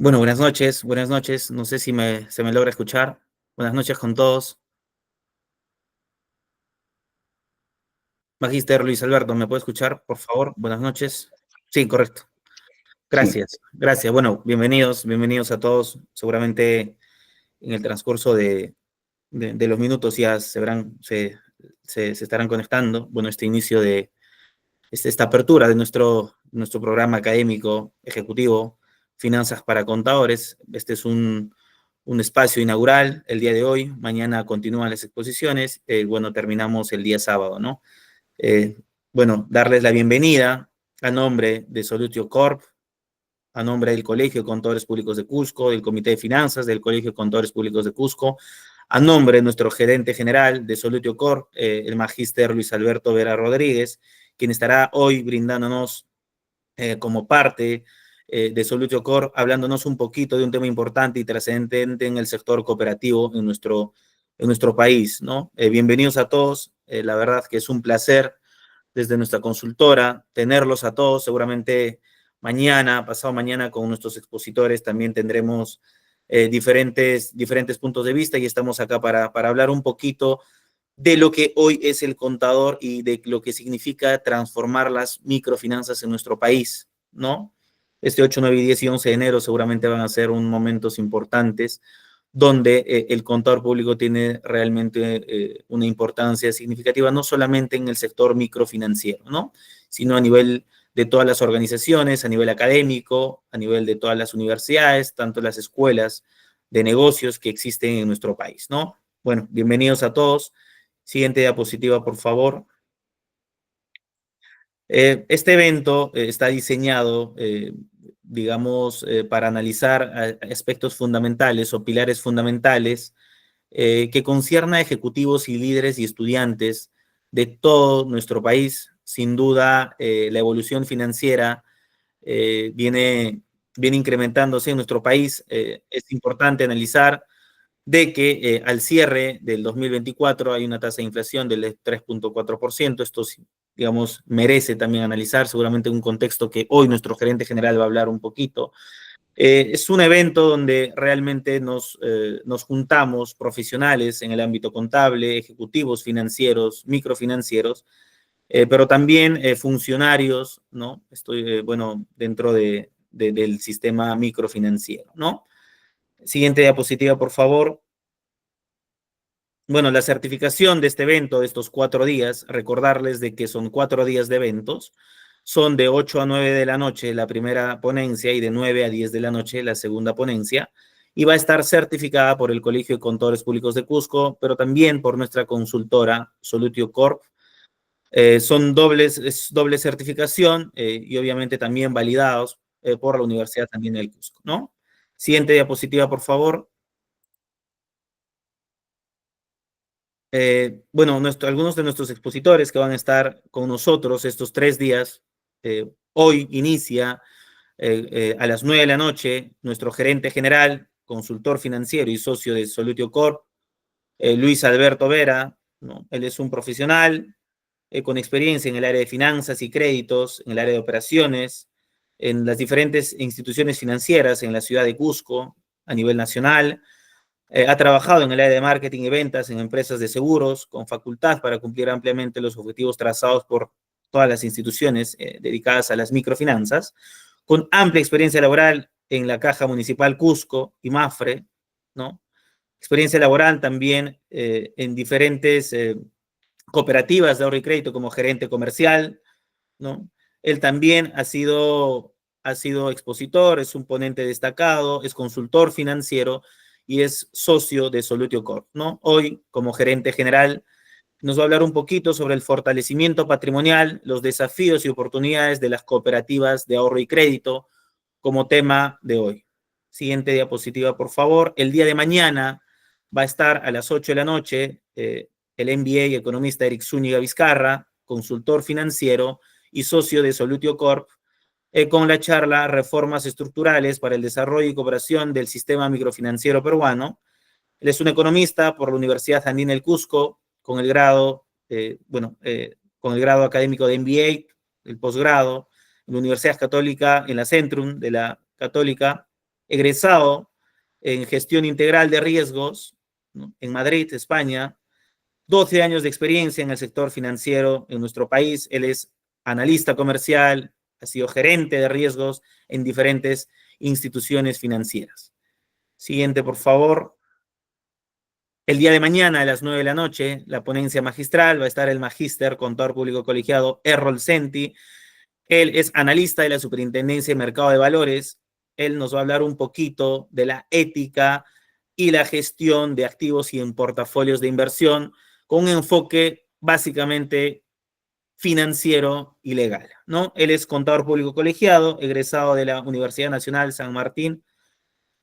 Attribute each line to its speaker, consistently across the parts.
Speaker 1: Bueno, buenas noches, buenas noches. No sé si se me logra escuchar. Buenas noches con todos. Magíster Luis Alberto, ¿me puede escuchar, por favor? Buenas noches. Sí, correcto.
Speaker 2: Sí,
Speaker 1: Gracias, gracias. Bueno, bienvenidos, bienvenidos a todos. Seguramente en el transcurso de los minutos ya se estarán conectando. Bueno, este inicio de esta apertura de nuestro programa académico ejecutivo, Finanzas para Contadores. Este es un espacio inaugural el día de hoy. Mañana continúan las exposiciones. Bueno, terminamos el día sábado, ¿no? Eh, bueno, darles la bienvenida a nombre de Solutio Corp, a nombre del Colegio de Contadores Públicos de Cusco, del Comité de Finanzas del Colegio de Contadores Públicos de Cusco, a nombre de nuestro gerente general de Solutio Corp, el magíster Luis Alberto Vera Rodríguez, quien estará hoy brindándonos como parte de Solutio Corp, hablándonos un poquito de un tema importante y trascendente en el sector cooperativo en nuestro país, ¿no? Bienvenidos a todos. La verdad que es un placer desde nuestra consultora tenerlos a todos. Seguramente mañana, pasado mañana, con nuestros expositores también tendremos diferentes puntos de vista y estamos acá para hablar un poquito de lo que hoy es el contador y de lo que significa transformar las microfinanzas en nuestro país, ¿no? Este 8, 9, 10 y 11 de enero seguramente van a ser momentos importantes donde el contador público tiene realmente una importancia significativa, no solamente en el sector microfinanciero, ¿no? Sino a nivel de todas las organizaciones, a nivel académico, a nivel de todas las universidades, tanto las escuelas de negocios que existen en nuestro país, ¿no? Bueno, bienvenidos a todos. Siguiente diapositiva, por favor. Este evento está diseñado, digamos, para analizar aspectos fundamentales o pilares fundamentales que concierna a ejecutivos y líderes y estudiantes de todo nuestro país. Sin duda, la evolución financiera viene incrementándose en nuestro país. Es importante analizar de que al cierre del 2024 hay una tasa de inflación del 3,4%. Esto, digamos, merece también analizar, seguramente en un contexto que hoy nuestro gerente general va a hablar un poquito. Es un evento donde realmente nos juntamos profesionales en el ámbito contable, ejecutivos financieros, microfinancieros, pero también funcionarios, ¿no? Bueno, dentro del sistema microfinanciero, ¿no? Siguiente diapositiva, por favor. Bueno, la certificación de este evento, de estos 4 días, recordarles de que son 4 días de eventos, son de 8 a 9 de la noche la primera ponencia y de 9 a 10 de la noche la segunda ponencia, y va a estar certificada por el Colegio de Contadores Públicos de Cusco, pero también por nuestra consultora Solutio Corp. Es doble certificación y obviamente también validados por la Universidad también del Cusco, ¿no? Siguiente diapositiva, por favor. Bueno, algunos de nuestros expositores que van a estar con nosotros estos 3 días, hoy inicia a las 9 de la noche nuestro gerente general, consultor financiero y socio de Solutio Corp, Luis Alberto Vera, ¿no? Él es un profesional con experiencia en el área de finanzas y créditos, en el área de operaciones, en las diferentes instituciones financieras en la ciudad de Cusco, a nivel nacional. Ha trabajado en el área de marketing y ventas en empresas de seguros, con facultad para cumplir ampliamente los objetivos trazados por todas las instituciones dedicadas a las microfinanzas, con amplia experiencia laboral en la Caja Municipal Cusco y Mafre, ¿no? Experiencia laboral también en diferentes cooperativas de ahorro y crédito como gerente comercial, ¿no? Él también ha sido expositor, es un ponente destacado, es consultor financiero y es socio de Solutio Corp, ¿no? Hoy, como gerente general, nos va a hablar un poquito sobre el fortalecimiento patrimonial, los desafíos y oportunidades de las cooperativas de ahorro y crédito como tema de hoy. Siguiente diapositiva, por favor. El día de mañana va a estar a las 8 de la noche el MBA y economista Eric Zúñiga Vizcarra, consultor financiero y socio de Solutio Corp, con la charla Reformas Estructurales para el Desarrollo y Cooperación del Sistema Microfinanciero Peruano. Él es un economista por la Universidad Andina del Cusco, con el grado, con el grado académico de MBA, el posgrado, en la Universidad Católica, en la Centrum de la Católica, egresado en gestión integral de riesgos, ¿no?, en Madrid, España, 12 años de experiencia en el sector financiero en nuestro país. Él es analista comercial, ha sido gerente de riesgos en diferentes instituciones financieras. Siguiente, por favor. El día de mañana a las 9 de la noche, la ponencia magistral va a estar el magíster contador público colegiado Errol Senti. Él es analista de la Superintendencia de Mercado de Valores. Él nos va a hablar un poquito de la ética y la gestión de activos y en portafolios de inversión con un enfoque básicamente financiero y legal, ¿no? Él es contador público colegiado, egresado de la Universidad Nacional San Martín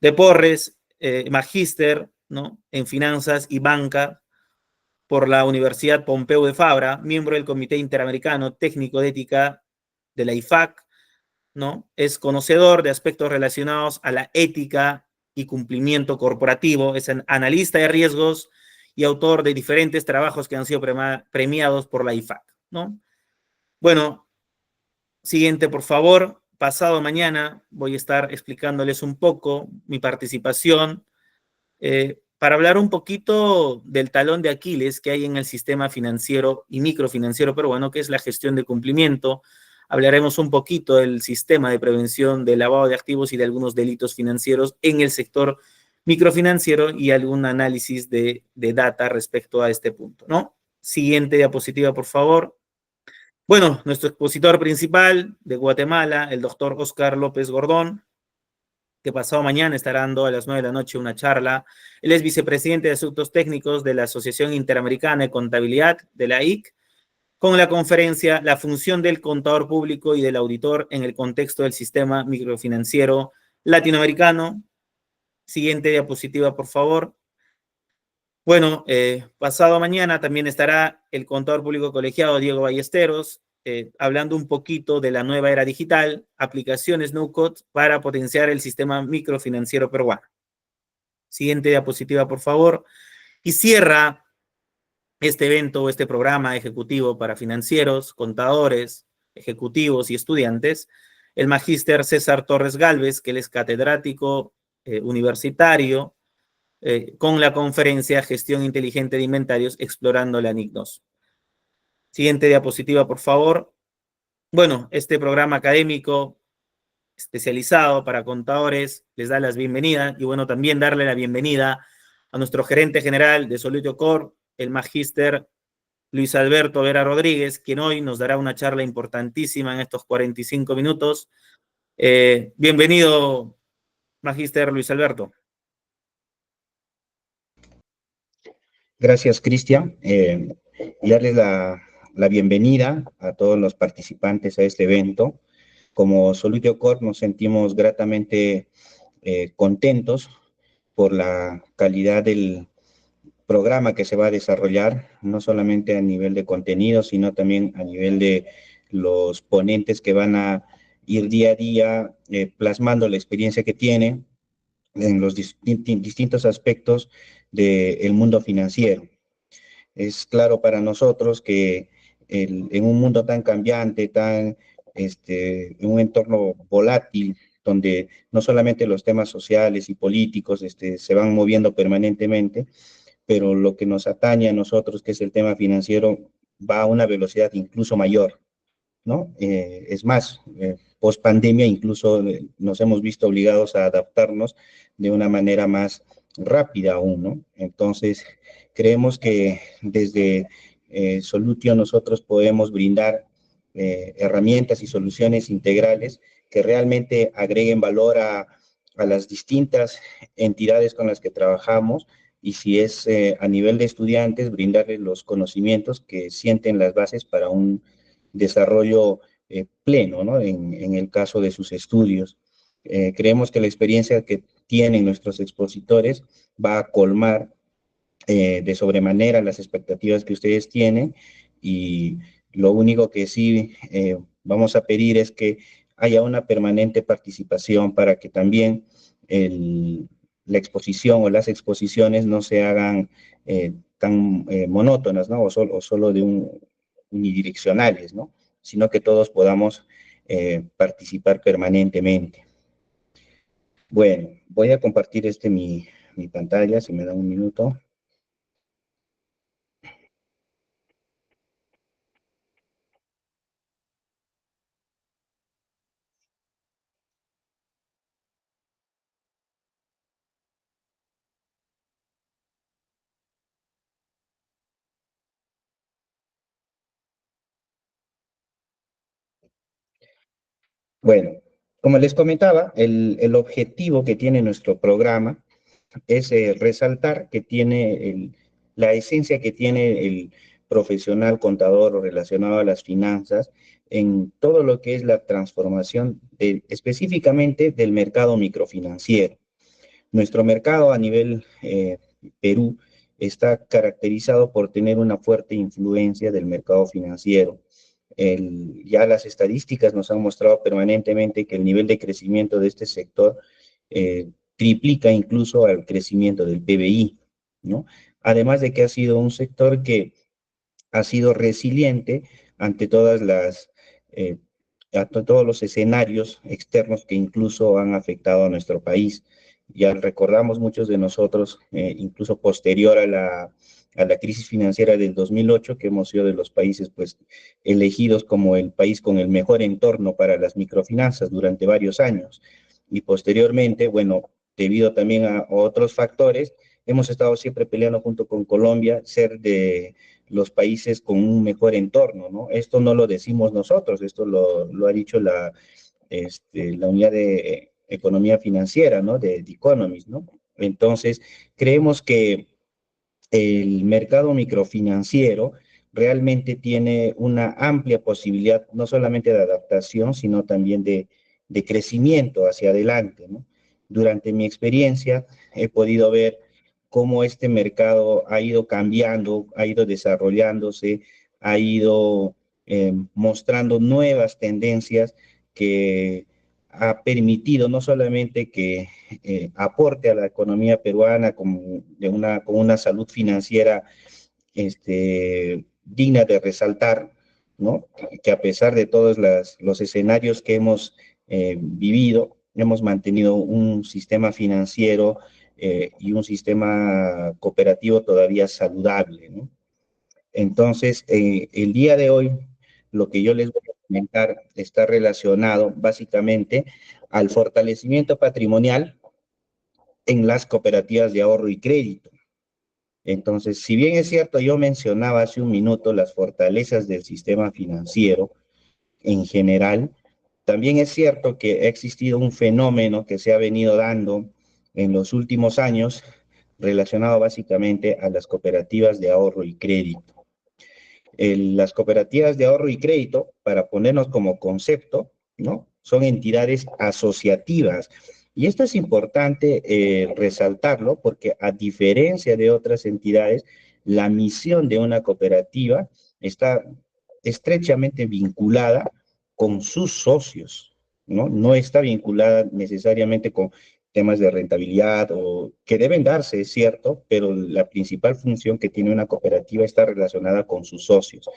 Speaker 1: de Porres, magíster, ¿no?, en finanzas y banca por la Universidad Pompeu de Fabra, miembro del Comité Interamericano Técnico de Ética de la IFAC, ¿no? Es conocedor de aspectos relacionados a la ética y cumplimiento corporativo, es analista de riesgos y autor de diferentes trabajos que han sido premiados por la IFAC, ¿no? Bueno, siguiente, por favor. Pasado mañana voy a estar explicándoles un poco mi participación para hablar un poquito del talón de Aquiles que hay en el sistema financiero y microfinanciero peruano, que es la gestión de cumplimiento. Hablaremos un poquito del sistema de prevención del lavado de activos y de algunos delitos financieros en el sector microfinanciero y algún análisis de data respecto a este punto, ¿no? Siguiente diapositiva, por favor. Bueno, nuestro expositor principal de Guatemala, el doctor Oscar López Gordón, que pasado mañana estará dando a las 9 de la noche una charla. Él es vicepresidente de Asuntos Técnicos de la Asociación Interamericana de Contabilidad, de la IC, con la conferencia La función del contador público y del auditor en el contexto del sistema microfinanciero latinoamericano. Siguiente diapositiva, por favor. Bueno, pasado mañana también estará el contador público colegiado Diego Ballesteros, hablando un poquito de la nueva era digital, aplicaciones no-code para potenciar el sistema microfinanciero peruano. Siguiente diapositiva, por favor. Y cierra este evento, este programa ejecutivo para financieros, contadores, ejecutivos y estudiantes, el magíster César Torres Gálvez, que él es catedrático universitario, con la conferencia Gestión Inteligente de Inventarios explorando la NIC2. Siguiente diapositiva, por favor. Bueno, este programa académico especializado para contadores les da las bienvenidas y bueno, también darle la bienvenida a nuestro gerente general de Solutio Corp, el magíster Luis Alberto Vera Rodríguez, quien hoy nos dará una charla importantísima en estos 45 minutos. Bienvenido, magíster Luis Alberto.
Speaker 2: Gracias, Cristian. Y darles la bienvenida a todos los participantes a este evento. Como Solutio Corp nos sentimos gratamente contentos por la calidad del programa que se va a desarrollar, no solamente a nivel de contenido, sino también a nivel de los ponentes que van a ir día a día plasmando la experiencia que tienen en los distintos aspectos del mundo financiero. Es claro para nosotros que en un mundo tan cambiante, en un entorno volátil, donde no solamente los temas sociales y políticos se van moviendo permanentemente, pero lo que nos atañe a nosotros, que es el tema financiero, va a una velocidad incluso mayor, ¿no? Es más, post pandemia incluso nos hemos visto obligados a adaptarnos de una manera más rápida aún, ¿no? Entonces, creemos que desde Solutio nosotros podemos brindar herramientas y soluciones integrales que realmente agreguen valor a las distintas entidades con las que trabajamos y si es a nivel de estudiantes, brindarles los conocimientos que sienten las bases para un desarrollo pleno, ¿no? En el caso de sus estudios. Creemos que la experiencia que tienen nuestros expositores va a colmar de sobremanera las expectativas que ustedes tienen y lo único que sí vamos a pedir es que haya una permanente participación para que también la exposición o las exposiciones no se hagan tan monótonas, ¿no? O solo unidireccionales, ¿no? Sino que todos podamos participar permanentemente. Bueno, voy a compartir mi pantalla, si me da un minuto. Bueno, como les comentaba, el objetivo que tiene nuestro programa es resaltar que tiene la esencia que tiene el profesional contador relacionado a las finanzas en todo lo que es la transformación específicamente del mercado microfinanciero. Nuestro mercado a nivel Perú está caracterizado por tener una fuerte influencia del mercado financiero. Ya las estadísticas nos han mostrado permanentemente que el nivel de crecimiento de este sector triplica incluso al crecimiento del PBI, ¿no? Además de que ha sido un sector que ha sido resiliente ante eh, todos los escenarios externos que incluso han afectado a nuestro país. Ya recordamos muchos de nosotros, incluso posterior a la crisis financiera del 2008, que hemos sido de los países pues, elegidos como el país con el mejor entorno para las microfinanzas durante varios años. Y posteriormente, bueno, debido también a otros factores, hemos estado siempre peleando junto con Colombia, ser de los países con un mejor entorno, ¿no? Esto no lo decimos nosotros, esto lo ha dicho la unidad de economía financiera, ¿no? De The Economist, ¿no? Entonces, creemos que el mercado microfinanciero realmente tiene una amplia posibilidad, no solamente de adaptación, sino también de crecimiento hacia adelante, ¿no? Durante mi experiencia he podido ver cómo este mercado ha ido cambiando, ha ido desarrollándose, ha ido mostrando nuevas tendencias que ha permitido no solamente que aporte a la economía peruana con una salud financiera digna de resaltar, ¿no? Que a pesar de todos los escenarios que hemos vivido, hemos mantenido un sistema financiero y un sistema cooperativo todavía saludable, ¿no? Entonces, el día de hoy, lo que yo les voy a comentar está relacionado básicamente al fortalecimiento patrimonial en las cooperativas de ahorro y crédito. Entonces, si bien es cierto, yo mencionaba hace un minuto las fortalezas del sistema financiero en general, también es cierto que ha existido un fenómeno que se ha venido dando en los últimos años relacionado básicamente a las cooperativas de ahorro y crédito. Las cooperativas de ahorro y crédito, para ponernos como concepto, ¿no? Son entidades asociativas. Y esto es importante resaltarlo porque a diferencia de otras entidades, la misión de una cooperativa está estrechamente vinculada con sus socios, ¿no? No está vinculada necesariamente con temas de rentabilidad o que deben darse, es cierto, pero la principal función que tiene una cooperativa está relacionada con sus socios.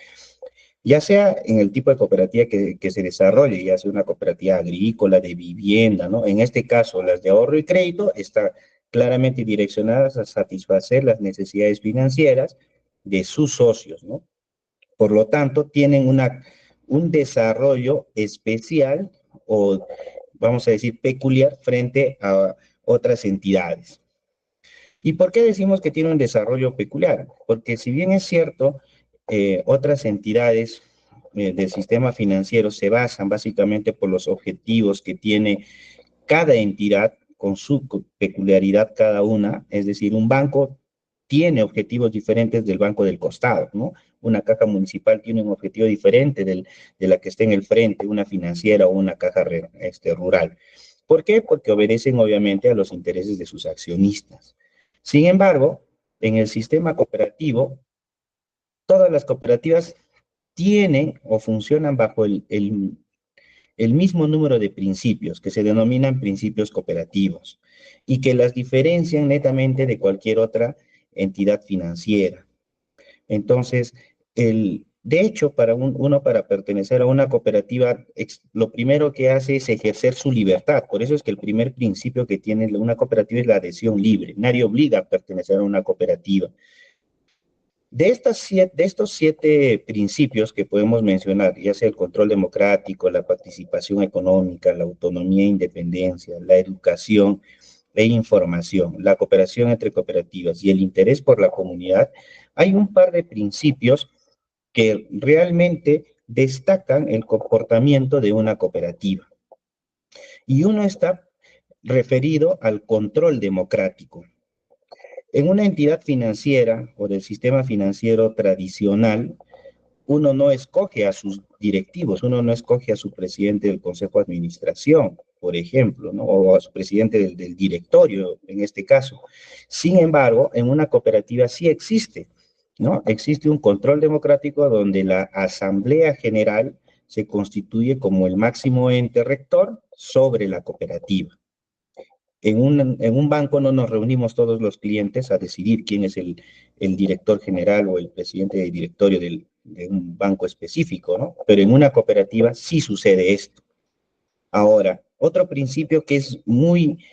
Speaker 2: Ya sea en el tipo de cooperativa que se desarrolle, ya sea una cooperativa agrícola, de vivienda, ¿no? En este caso, las de ahorro y crédito están claramente direccionadas a satisfacer las necesidades financieras de sus socios, ¿no? Por lo tanto, tienen un desarrollo especial o, vamos a decir, peculiar frente a otras entidades. ¿Y por qué decimos que tiene un desarrollo peculiar? Porque si bien es cierto, otras entidades del sistema financiero se basan básicamente por los objetivos que tiene cada entidad con su peculiaridad cada una, es decir, un banco tiene objetivos diferentes del banco del costado, ¿no? Una caja municipal tiene un objetivo diferente de la que está en el frente, una financiera o una caja rural. ¿Por qué? Porque obedecen obviamente a los intereses de sus accionistas. Sin embargo, en el sistema cooperativo, todas las cooperativas tienen o funcionan bajo el mismo número de principios que se denominan principios cooperativos y que las diferencian netamente de cualquier otra entidad financiera. Entonces, De hecho, para pertenecer a una cooperativa, lo primero que hace es ejercer su libertad. Por eso es que el primer principio que tiene una cooperativa es la adhesión libre. Nadie obliga a pertenecer a una cooperativa. De estos 7 principios que podemos mencionar, ya sea el control democrático, la participación económica, la autonomía e independencia, la educación e información, la cooperación entre cooperativas y el interés por la comunidad, hay un par de principios que realmente destacan el comportamiento de una cooperativa. Y uno está referido al control democrático. En una entidad financiera o del sistema financiero tradicional, uno no escoge a sus directivos, uno no escoge a su presidente del consejo de administración, por ejemplo, ¿no? O a su presidente del directorio, en este caso. Sin embargo, en una cooperativa sí existe, ¿no? Existe un control democrático donde la asamblea general se constituye como el máximo ente rector sobre la cooperativa. En un banco no nos reunimos todos los clientes a decidir quién es el director general o el presidente de directorio de un banco específico, ¿no? Pero en una cooperativa sí sucede esto. Ahora, otro principio que es muy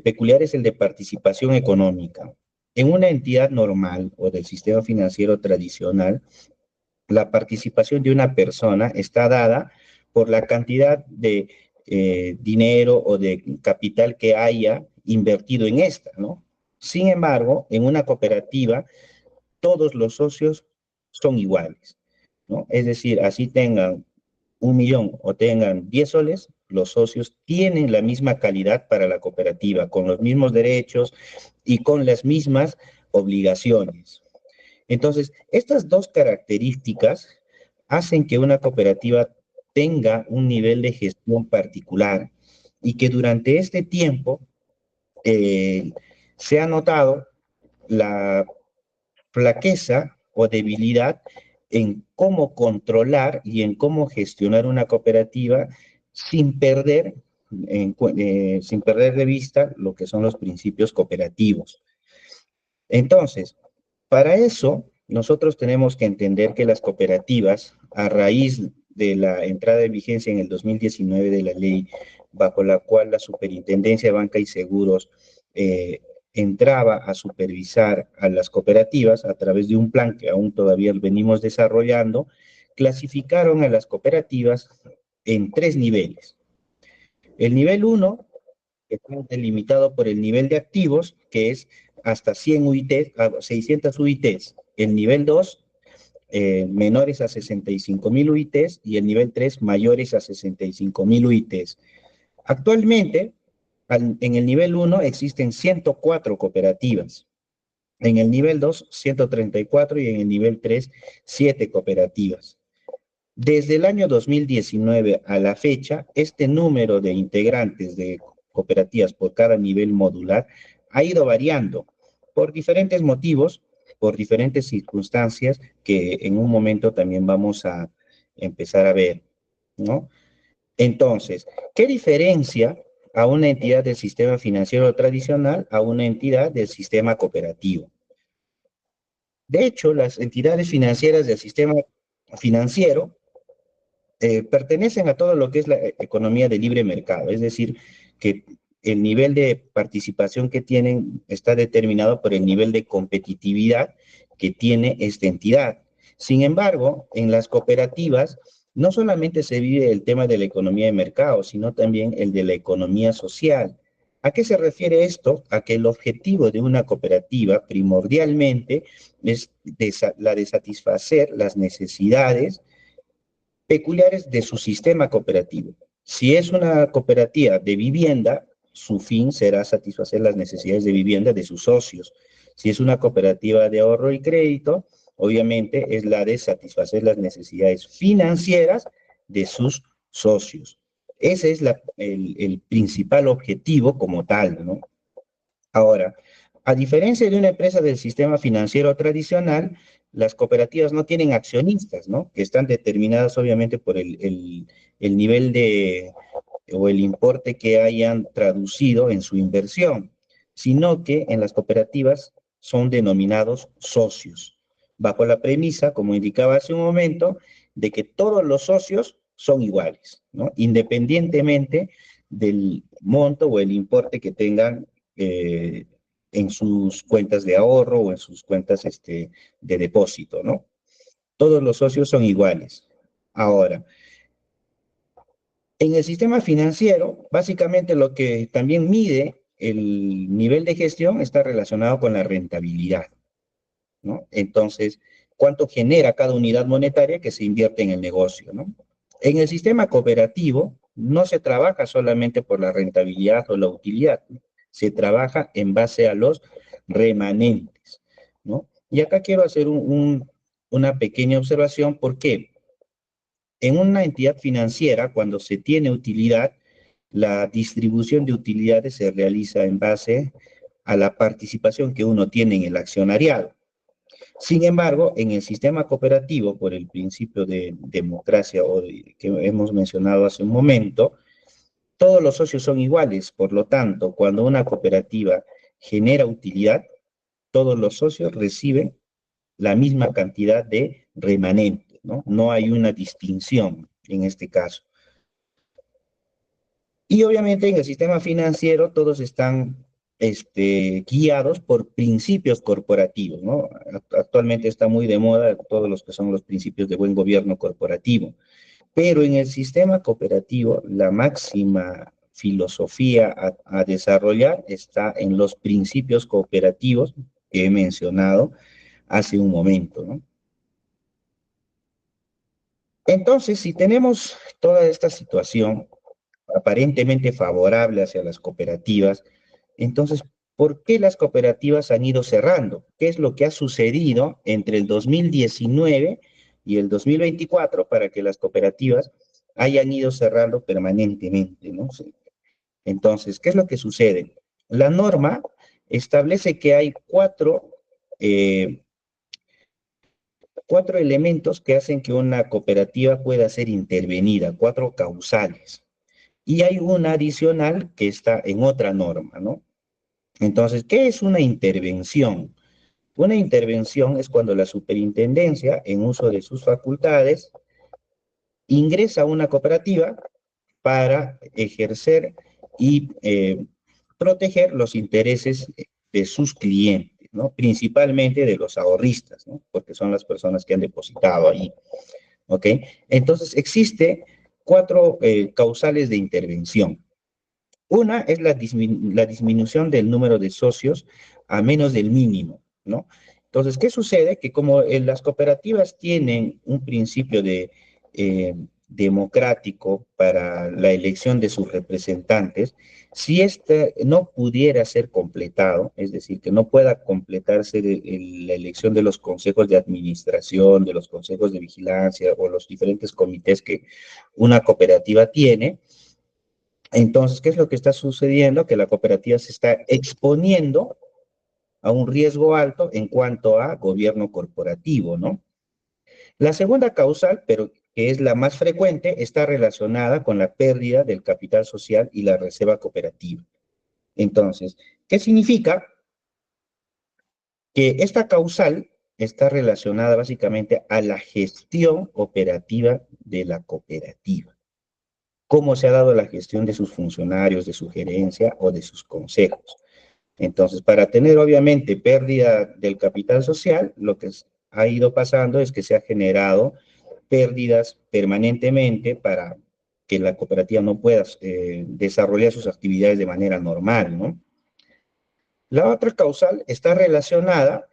Speaker 2: peculiar es el de participación económica. En una entidad normal o del sistema financiero tradicional, la participación de una persona está dada por la cantidad de dinero o de capital que haya invertido en esta, ¿no? Sin embargo, en una cooperativa, todos los socios son iguales, ¿no? Es decir, así tengan 1 millón o tengan 10 soles, los socios tienen la misma calidad para la cooperativa, con los mismos derechos y con las mismas obligaciones. Entonces, estas dos características hacen que una cooperativa tenga un nivel de gestión particular y que durante este tiempo eh, se ha notado la flaqueza o debilidad en cómo controlar y en cómo gestionar una cooperativa sin perder, sin perder de vista lo que son los principios cooperativos. Entonces, para eso, nosotros tenemos que entender que las cooperativas, a raíz de la entrada en vigencia en el 2019 de la ley, bajo la cual la Superintendencia de Banca y Seguros entraba a supervisar a las cooperativas a través de un plan que aún todavía venimos desarrollando, clasificaron a las cooperativas en 3 niveles. El nivel 1 está delimitado por el nivel de activos, que es hasta 100 UITs, 600 UITs. El nivel 2, menores a 65.000 UITs, y el nivel 3, mayores a 65.000 UITs. Actualmente, en el nivel 1 existen 104 cooperativas. En el nivel 2, 134, y en el nivel 3, 7 cooperativas. Desde el año 2019 a la fecha, este número de integrantes de cooperativas por cada nivel modular ha ido variando por diferentes motivos, por diferentes circunstancias que en un momento también vamos a empezar a ver, ¿no? Entonces, ¿qué diferencia a una entidad del sistema financiero tradicional a una entidad del sistema cooperativo? De hecho, las entidades financieras del sistema financiero pertenecen a todo lo que es la economía de libre mercado, es decir, que el nivel de participación que tienen está determinado por el nivel de competitividad que tiene esta entidad. Sin embargo, en las cooperativas no solamente se vive el tema de la economía de mercado, sino también el de la economía social. ¿A qué se refiere esto? A que el objetivo de una cooperativa primordialmente es la de satisfacer las necesidades peculiares de su sistema cooperativo. Si es una cooperativa de vivienda, su fin será satisfacer las necesidades de vivienda de sus socios. Si es una cooperativa de ahorro y crédito, obviamente es la de satisfacer las necesidades financieras de sus socios. Ese es el principal objetivo como tal, ¿no? Ahora, a diferencia de una empresa del sistema financiero tradicional, las cooperativas no tienen accionistas, ¿no? Que están determinadas obviamente por el nivel de o el importe que hayan traducido en su inversión, sino que en las cooperativas son denominados socios. bajo la premisa, como indicaba hace un momento, de que todos los socios son iguales, ¿no? Independientemente del monto o el importe que tengan en sus cuentas de ahorro o en sus cuentas de depósito, ¿no? Todos los socios son iguales. Ahora, en el sistema financiero, básicamente lo que también mide el nivel de gestión está relacionado con la rentabilidad, ¿no? Entonces, ¿cuánto genera cada unidad monetaria que se invierte en el negocio, ¿no? En el sistema cooperativo no se trabaja solamente por la rentabilidad o la utilidad, ¿no? Se trabaja en base a los remanentes, ¿no? Y acá quiero hacer una pequeña observación. ¿Por qué? En una entidad financiera, cuando se tiene utilidad, la distribución de utilidades se realiza en base a la participación que uno tiene en el accionariado. Sin embargo, en el sistema cooperativo, por el principio de democracia que hemos mencionado hace un momento, todos los socios son iguales. Por lo tanto, cuando una cooperativa genera utilidad, todos los socios reciben la misma cantidad de remanente, ¿no? No hay una distinción en este caso. Y obviamente en el sistema financiero todos están guiados por principios corporativos, ¿no? Actualmente está muy de moda todos los que son los principios de buen gobierno corporativo, pero en el sistema cooperativo la máxima filosofía a desarrollar está en los principios cooperativos que he mencionado hace un momento, ¿no? Entonces, si tenemos toda esta situación aparentemente favorable hacia las cooperativas, entonces, ¿por qué las cooperativas han ido cerrando? ¿Qué es lo que ha sucedido entre el 2019 y el 2024 para que las cooperativas hayan ido cerrando permanentemente, ¿no? Entonces, ¿qué es lo que sucede? La norma establece que hay eh, cuatro elementos que hacen que una cooperativa pueda ser intervenida, cuatro causales. Y hay una adicional que está en otra norma, ¿no? Entonces, ¿qué es una intervención? Una intervención es cuando la superintendencia, en uso de sus facultades, ingresa a una cooperativa para ejercer y proteger los intereses de sus clientes, ¿no? Principalmente de los ahorristas, ¿no? Porque son las personas que han depositado ahí, ¿ok? Entonces, existe cuatro causales de intervención. Una es la disminución del número de socios a menos del mínimo, ¿no? Entonces, ¿qué sucede? Que como las cooperativas tienen un principio democrático para la elección de sus representantes, si este no pudiera ser completado, es decir, que no pueda completarse la elección de los consejos de administración, de los consejos de vigilancia o los diferentes comités que una cooperativa tiene, entonces, ¿qué es lo que está sucediendo? Que la cooperativa se está exponiendo a un riesgo alto en cuanto a gobierno corporativo, ¿no? La segunda causal, pero que es la más frecuente, está relacionada con la pérdida del capital social y la reserva cooperativa. Entonces, ¿qué significa? Que esta causal está relacionada básicamente a la gestión operativa de la cooperativa. Cómo se ha dado la gestión de sus funcionarios, de su gerencia o de sus consejos. Entonces, para tener obviamente pérdida del capital social, lo que ha ido pasando es que se ha generado pérdidas permanentemente para que la cooperativa no pueda desarrollar sus actividades de manera normal, ¿no? La otra causal está relacionada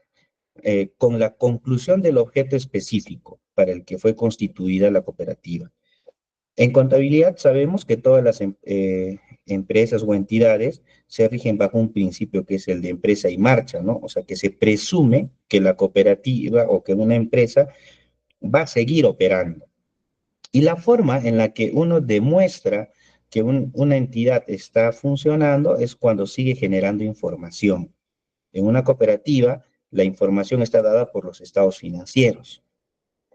Speaker 2: con la conclusión del objeto específico para el que fue constituida la cooperativa. En contabilidad sabemos que todas las empresas o entidades se rigen bajo un principio que es el de empresa y marcha, ¿no? O sea, que se presume que la cooperativa o que una empresa va a seguir operando. Y la forma en la que uno demuestra que una entidad está funcionando es cuando sigue generando información. En una cooperativa, la información está dada por los estados financieros.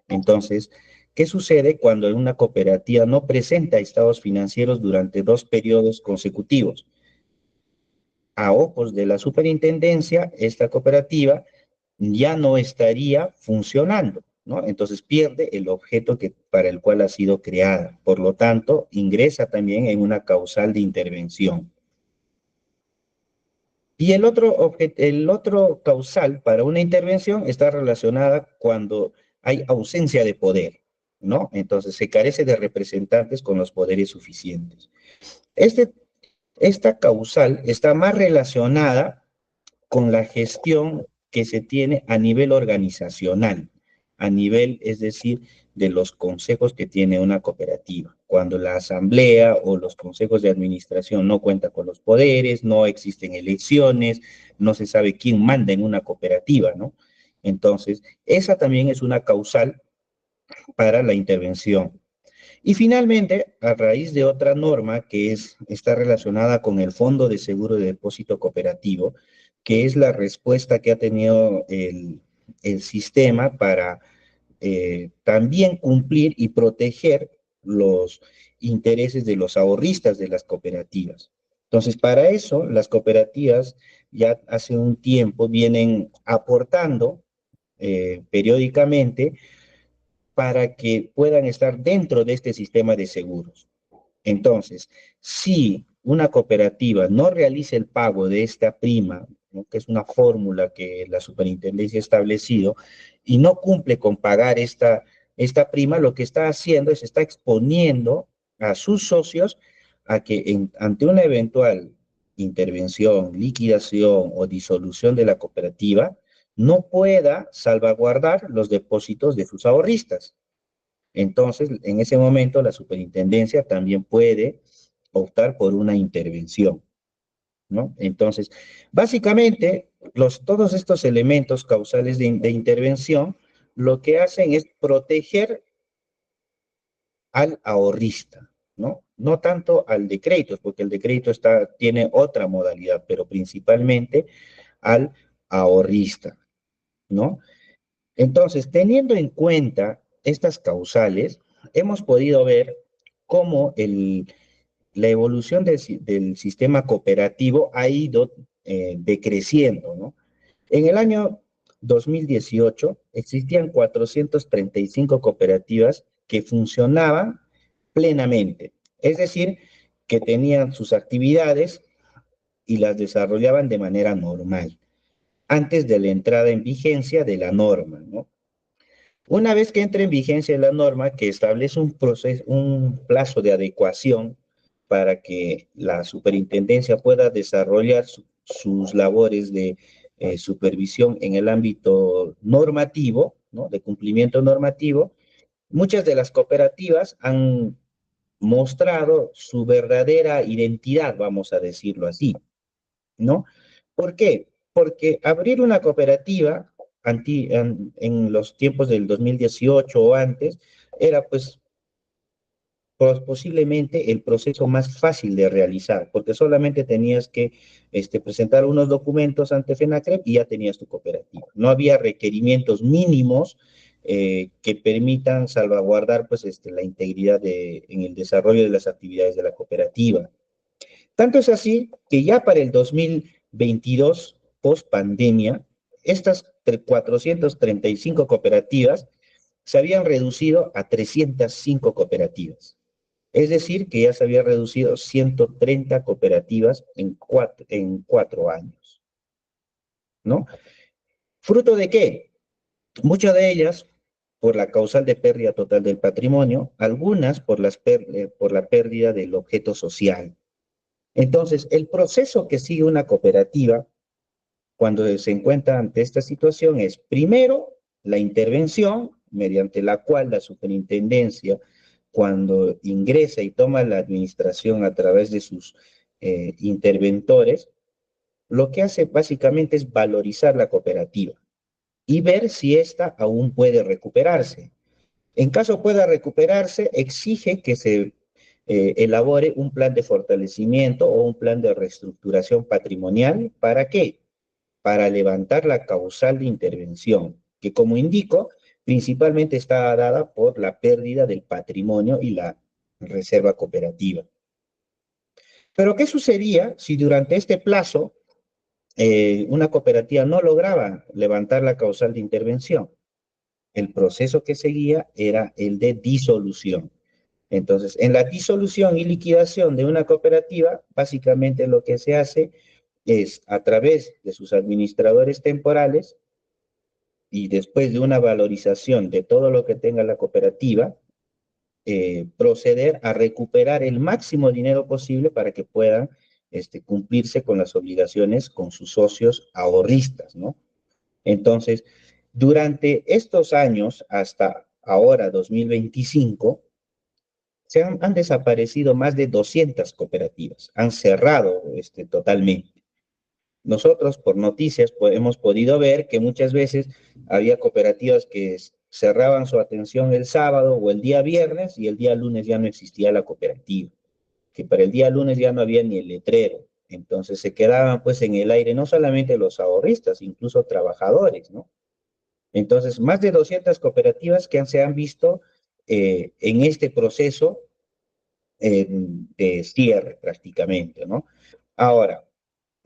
Speaker 2: Entonces, ¿qué sucede cuando una cooperativa no presenta estados financieros durante 2 periodos consecutivos? A ojos de la superintendencia, esta cooperativa ya no estaría funcionando, ¿no? Entonces pierde el objeto para el cual ha sido creada. Por lo tanto, ingresa también en una causal de intervención. Y el otro causal para una intervención está relacionada cuando hay ausencia de poder, ¿no? Entonces se carece de representantes con los poderes suficientes. Este, esta causal está más relacionada con la gestión que se tiene a nivel organizacional, a nivel, es decir, de los consejos que tiene una cooperativa. Cuando la asamblea o los consejos de administración no cuentan con los poderes, no existen elecciones, no se sabe quién manda en una cooperativa, ¿no? Entonces, esa también es una causal para la intervención. Y finalmente, a raíz de otra norma que está relacionada con el Fondo de Seguro de Depósito Cooperativo, que es la respuesta que ha tenido el sistema para también cumplir y proteger los intereses de los ahorristas de las cooperativas. Entonces, para eso, las cooperativas ya hace un tiempo vienen aportando periódicamente para que puedan estar dentro de este sistema de seguros. Entonces, si una cooperativa no realiza el pago de esta prima, ¿no?, que es una fórmula que la superintendencia ha establecido, y no cumple con pagar esta prima, lo que está haciendo es está exponiendo a sus socios a que ante una eventual intervención, liquidación o disolución de la cooperativa, no pueda salvaguardar los depósitos de sus ahorristas. Entonces, en ese momento, la superintendencia también puede optar por una intervención, ¿no? Entonces, básicamente, todos estos elementos causales de intervención lo que hacen es proteger al ahorrista, ¿no? No tanto al de créditos, porque el de crédito tiene otra modalidad, pero principalmente al ahorrista, ¿no? Entonces, teniendo en cuenta estas causales, hemos podido ver cómo la evolución del sistema cooperativo ha ido decreciendo, ¿no? En el año 2018 existían 435 cooperativas que funcionaban plenamente, es decir, que tenían sus actividades y las desarrollaban de manera normal, antes de la entrada en vigencia de la norma, ¿no? Una vez que entre en vigencia la norma que establece un plazo de adecuación para que la superintendencia pueda desarrollar sus labores de supervisión en el ámbito normativo, ¿no?, de cumplimiento normativo, muchas de las cooperativas han mostrado su verdadera identidad, vamos a decirlo así, ¿no? ¿Por qué? Porque abrir una cooperativa en los tiempos del 2018 o antes era pues posiblemente el proceso más fácil de realizar, porque solamente tenías que presentar unos documentos ante FENACREP y ya tenías tu cooperativa. No había requerimientos mínimos que permitan salvaguardar pues, la integridad en el desarrollo de las actividades de la cooperativa. Tanto es así que ya para el 2022, post pandemia, estas 435 cooperativas se habían reducido a 305 cooperativas. Es decir, que ya se había reducido 130 cooperativas en 4 años, ¿no? ¿Fruto de qué? Muchas de ellas por la causal de pérdida total del patrimonio, algunas por la pérdida del objeto social. Entonces, el proceso que sigue una cooperativa cuando se encuentra ante esta situación es, primero, la intervención, mediante la cual la superintendencia, cuando ingresa y toma la administración a través de sus interventores, lo que hace básicamente es valorizar la cooperativa y ver si ésta aún puede recuperarse. En caso pueda recuperarse, exige que se elabore un plan de fortalecimiento o un plan de reestructuración patrimonial. ¿Para qué? Para levantar la causal de intervención, que como indico, principalmente está dada por la pérdida del patrimonio y la reserva cooperativa. Pero ¿qué sucedía si durante este plazo una cooperativa no lograba levantar la causal de intervención. El proceso que seguía era el de disolución. Entonces, en la disolución y liquidación de una cooperativa, básicamente lo que se hace es, a través de sus administradores temporales y después de una valorización de todo lo que tenga la cooperativa, proceder a recuperar el máximo dinero posible para que puedan cumplirse con las obligaciones con sus socios ahorristas, ¿no? Entonces, durante estos años, hasta ahora, 2025, han desaparecido más de 200 cooperativas, han cerrado totalmente. Nosotros, por noticias, hemos podido ver que muchas veces había cooperativas que cerraban su atención el sábado o el día viernes y el día lunes ya no existía la cooperativa, que para el día lunes ya no había ni el letrero. Entonces se quedaban pues en el aire no solamente los ahorristas, incluso trabajadores, ¿no? Entonces, más de 200 cooperativas que se han visto en este proceso de cierre prácticamente, ¿no? Ahora,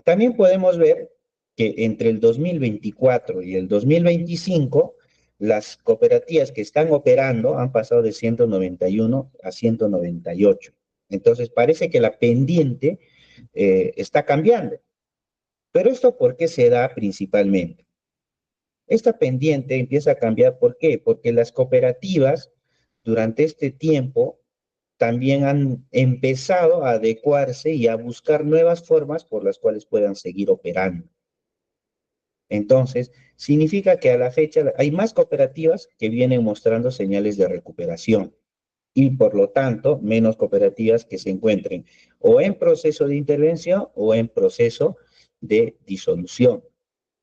Speaker 2: también podemos ver que entre el 2024 y el 2025, las cooperativas que están operando han pasado de 191 a 198. Entonces, parece que la pendiente está cambiando. Pero esto, ¿por qué se da principalmente? Esta pendiente empieza a cambiar, ¿por qué? Porque las cooperativas durante este tiempo también han empezado a adecuarse y a buscar nuevas formas por las cuales puedan seguir operando. Entonces, significa que a la fecha hay más cooperativas que vienen mostrando señales de recuperación y por lo tanto menos cooperativas que se encuentren o en proceso de intervención o en proceso de disolución,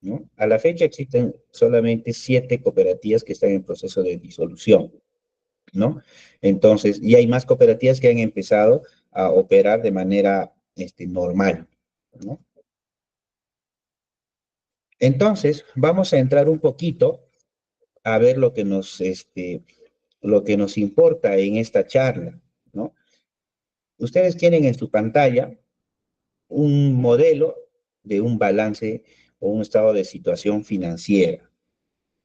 Speaker 2: ¿no? A la fecha existen solamente 7 cooperativas que están en proceso de disolución, ¿no? Entonces, y hay más cooperativas que han empezado a operar de manera normal, ¿no? Entonces, vamos a entrar un poquito a ver lo que nos importa en esta charla, ¿no? Ustedes tienen en su pantalla un modelo de un balance o un estado de situación financiera.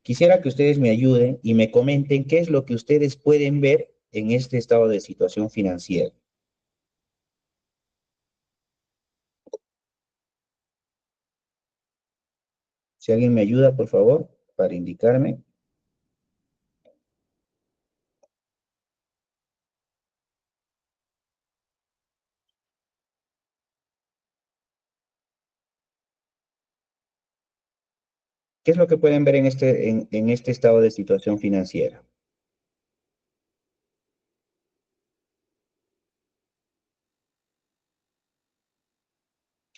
Speaker 2: Quisiera que ustedes me ayuden y me comenten qué es lo que ustedes pueden ver en este estado de situación financiera. Si alguien me ayuda, por favor, para indicarme. ¿Qué es lo que pueden ver en este estado de situación financiera?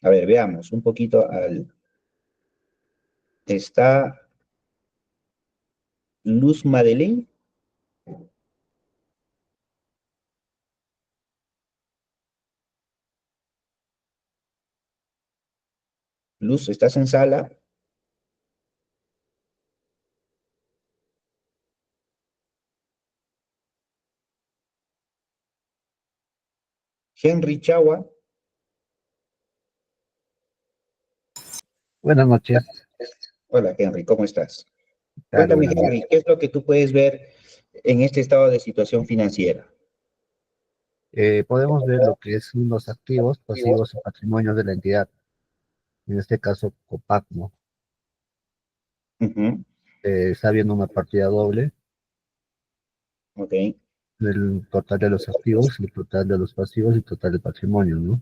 Speaker 2: A ver, veamos un poquito Está Luz Madeline. Luz, ¿estás en sala? Henry Chagua.
Speaker 3: Buenas noches.
Speaker 2: Hola, Henry, ¿cómo estás?
Speaker 3: Tal,
Speaker 2: Cuéntame,
Speaker 3: buenas noches.
Speaker 2: Henry, ¿qué es lo que tú puedes ver en este estado de situación financiera?
Speaker 3: Podemos ver lo que son los activos, pasivos y patrimonios de la entidad, en este caso Copacmo.
Speaker 2: Ujú,
Speaker 3: Está viendo una partida doble
Speaker 2: ok,
Speaker 3: del total de los activos, el total de los pasivos y el total de patrimonio, ¿no?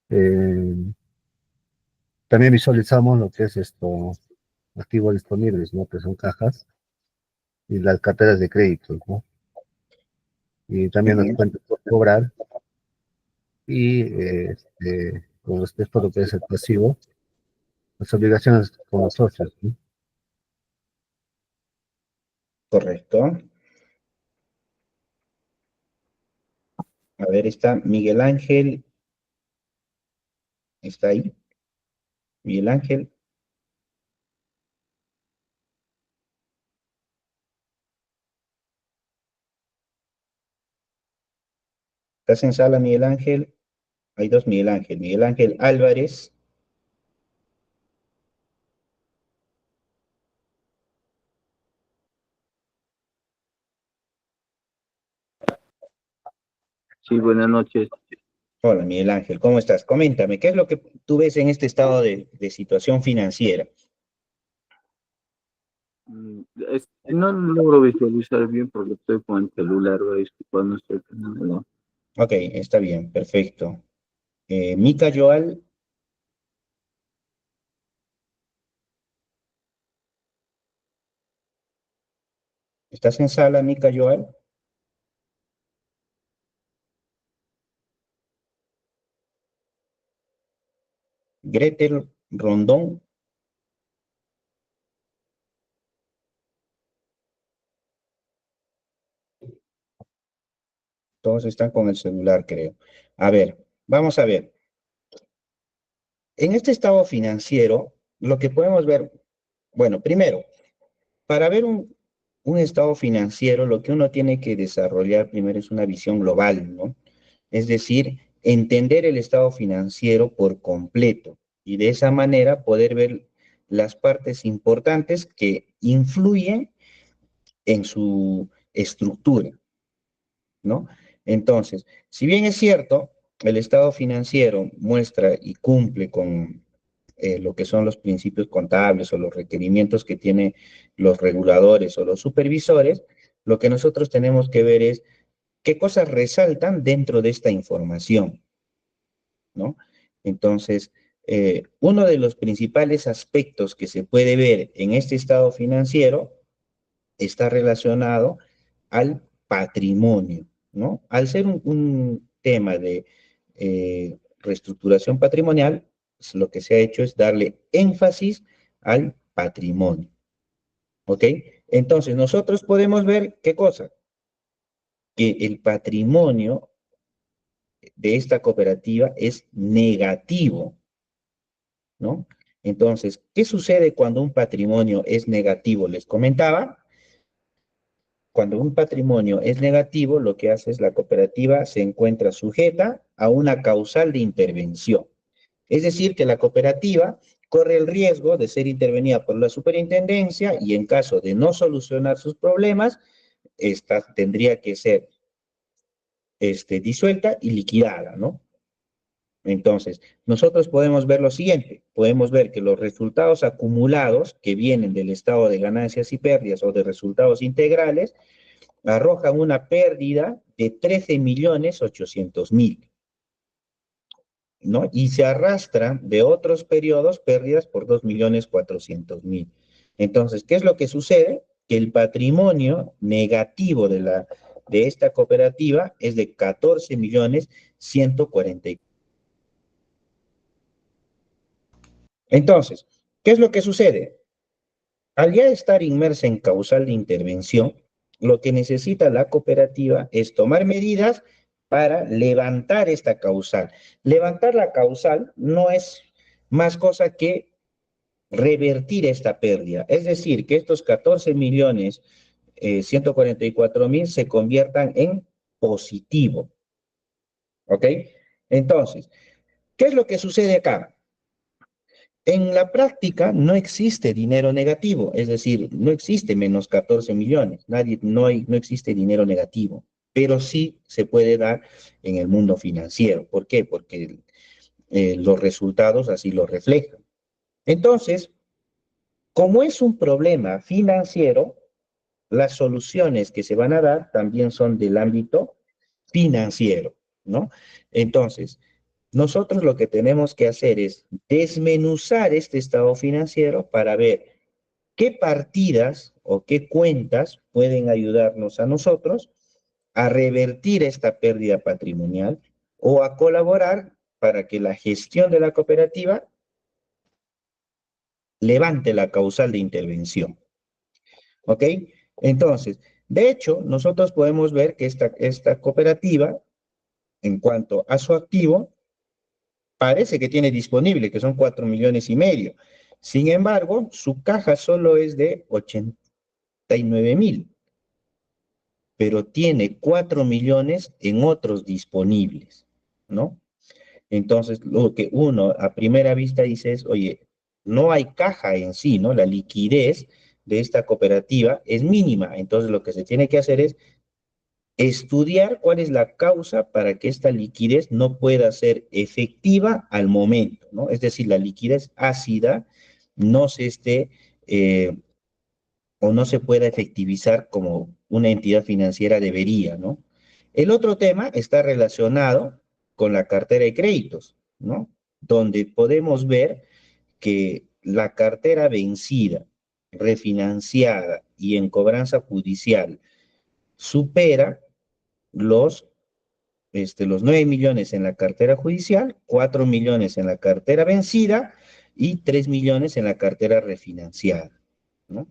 Speaker 3: Eh, También visualizamos lo que es esto, activos disponibles, ¿no? Que son cajas y las carteras de crédito, ¿no? Y también las
Speaker 2: ujú,
Speaker 3: cuentas por cobrar y con respecto a lo que es el pasivo, las obligaciones con los socios, ¿no?
Speaker 2: correcto. A ver, está Miguel Ángel, ¿está ahí? Miguel Ángel, ¿estás en sala, Miguel Ángel? Hay dos Miguel Ángel. Miguel Ángel Álvarez,
Speaker 4: Sí, buenas noches.
Speaker 2: Hola, Miguel Ángel, ¿cómo estás? Coméntame, ¿qué es lo que tú ves en este estado de situación financiera?
Speaker 4: No logro visualizar bien porque estoy con el celular, disculpa, no estoy con el-
Speaker 2: Ok, está bien, perfecto. Mica Joal, ¿estás en sala, Mica Joal? Gretel Rondón, todos están con el celular, creo. A ver, vamos a ver. En este estado financiero, lo que podemos ver, bueno, primero, para ver un estado financiero, lo que uno tiene que desarrollar primero es una visión global, ¿no? Es decir, entender el estado financiero por completo y de esa manera poder ver las partes importantes que influyen en su estructura, ¿no? Entonces, si bien es cierto, el estado financiero muestra y cumple con lo que son los principios contables o los requerimientos que tienen los reguladores o los supervisores, lo que nosotros tenemos que ver es qué cosas resaltan dentro de esta información, ¿no? Entonces, uno de los principales aspectos que se puede ver en este estado financiero está relacionado al patrimonio, ¿no? Al ser un tema de reestructuración patrimonial, lo que se ha hecho es darle énfasis al patrimonio, ¿ok? Entonces, nosotros podemos ver qué cosa, que el patrimonio de esta cooperativa es negativo, ¿no? Entonces, ¿qué sucede cuando un patrimonio es negativo? Les comentaba, cuando un patrimonio es negativo, lo que hace es la cooperativa se encuentra sujeta a una causal de intervención. Es decir, que la cooperativa corre el riesgo de ser intervenida por la superintendencia y en caso de no solucionar sus problemas, esta tendría que ser disuelta y liquidada, ¿no? Entonces, nosotros podemos ver lo siguiente, podemos ver que los resultados acumulados que vienen del estado de ganancias y pérdidas o de resultados integrales arrojan una pérdida de 13.800.000, ¿no? Y se arrastra de otros periodos pérdidas por 2.400.000. Entonces, ¿qué es lo que sucede? Que el patrimonio negativo de esta cooperativa es de 14.144.000. Entonces, ¿qué es lo que sucede? Al ya estar inmersa en causal de intervención, lo que necesita la cooperativa es tomar medidas para levantar esta causal. Levantar la causal no es más cosa que revertir esta pérdida, es decir, que estos 14.144.000 se conviertan en positivo, ¿ok? Entonces, ¿qué es lo que sucede acá? En la práctica no existe dinero negativo, es decir, no existe menos 14 millones, no existe dinero negativo, pero sí se puede dar en el mundo financiero. ¿Por qué? Porque los resultados así lo reflejan. Entonces, como es un problema financiero, las soluciones que se van a dar también son del ámbito financiero, ¿no? Entonces, nosotros lo que tenemos que hacer es desmenuzar este estado financiero para ver qué partidas o qué cuentas pueden ayudarnos a nosotros a revertir esta pérdida patrimonial o a colaborar para que la gestión de la cooperativa levante la causal de intervención. ¿Ok? Entonces, de hecho, nosotros podemos ver que esta cooperativa, en cuanto a su activo, parece que tiene disponible, que son 4.500.000. Sin embargo, su caja solo es de 89.000, pero tiene 4 millones en otros disponibles, ¿no? Entonces, lo que uno a primera vista dice es, oye, no hay caja en sí, ¿no? La liquidez de esta cooperativa es mínima. Entonces, lo que se tiene que hacer es estudiar cuál es la causa para que esta liquidez no pueda ser efectiva al momento, ¿no? Es decir, la liquidez ácida no se esté o no se pueda efectivizar como una entidad financiera debería, ¿no? El otro tema está relacionado con la cartera de créditos, ¿no? Donde podemos ver que la cartera vencida, refinanciada y en cobranza judicial supera los, los 9 millones en la cartera judicial, 4 millones en la cartera vencida y 3 millones en la cartera refinanciada, ¿no?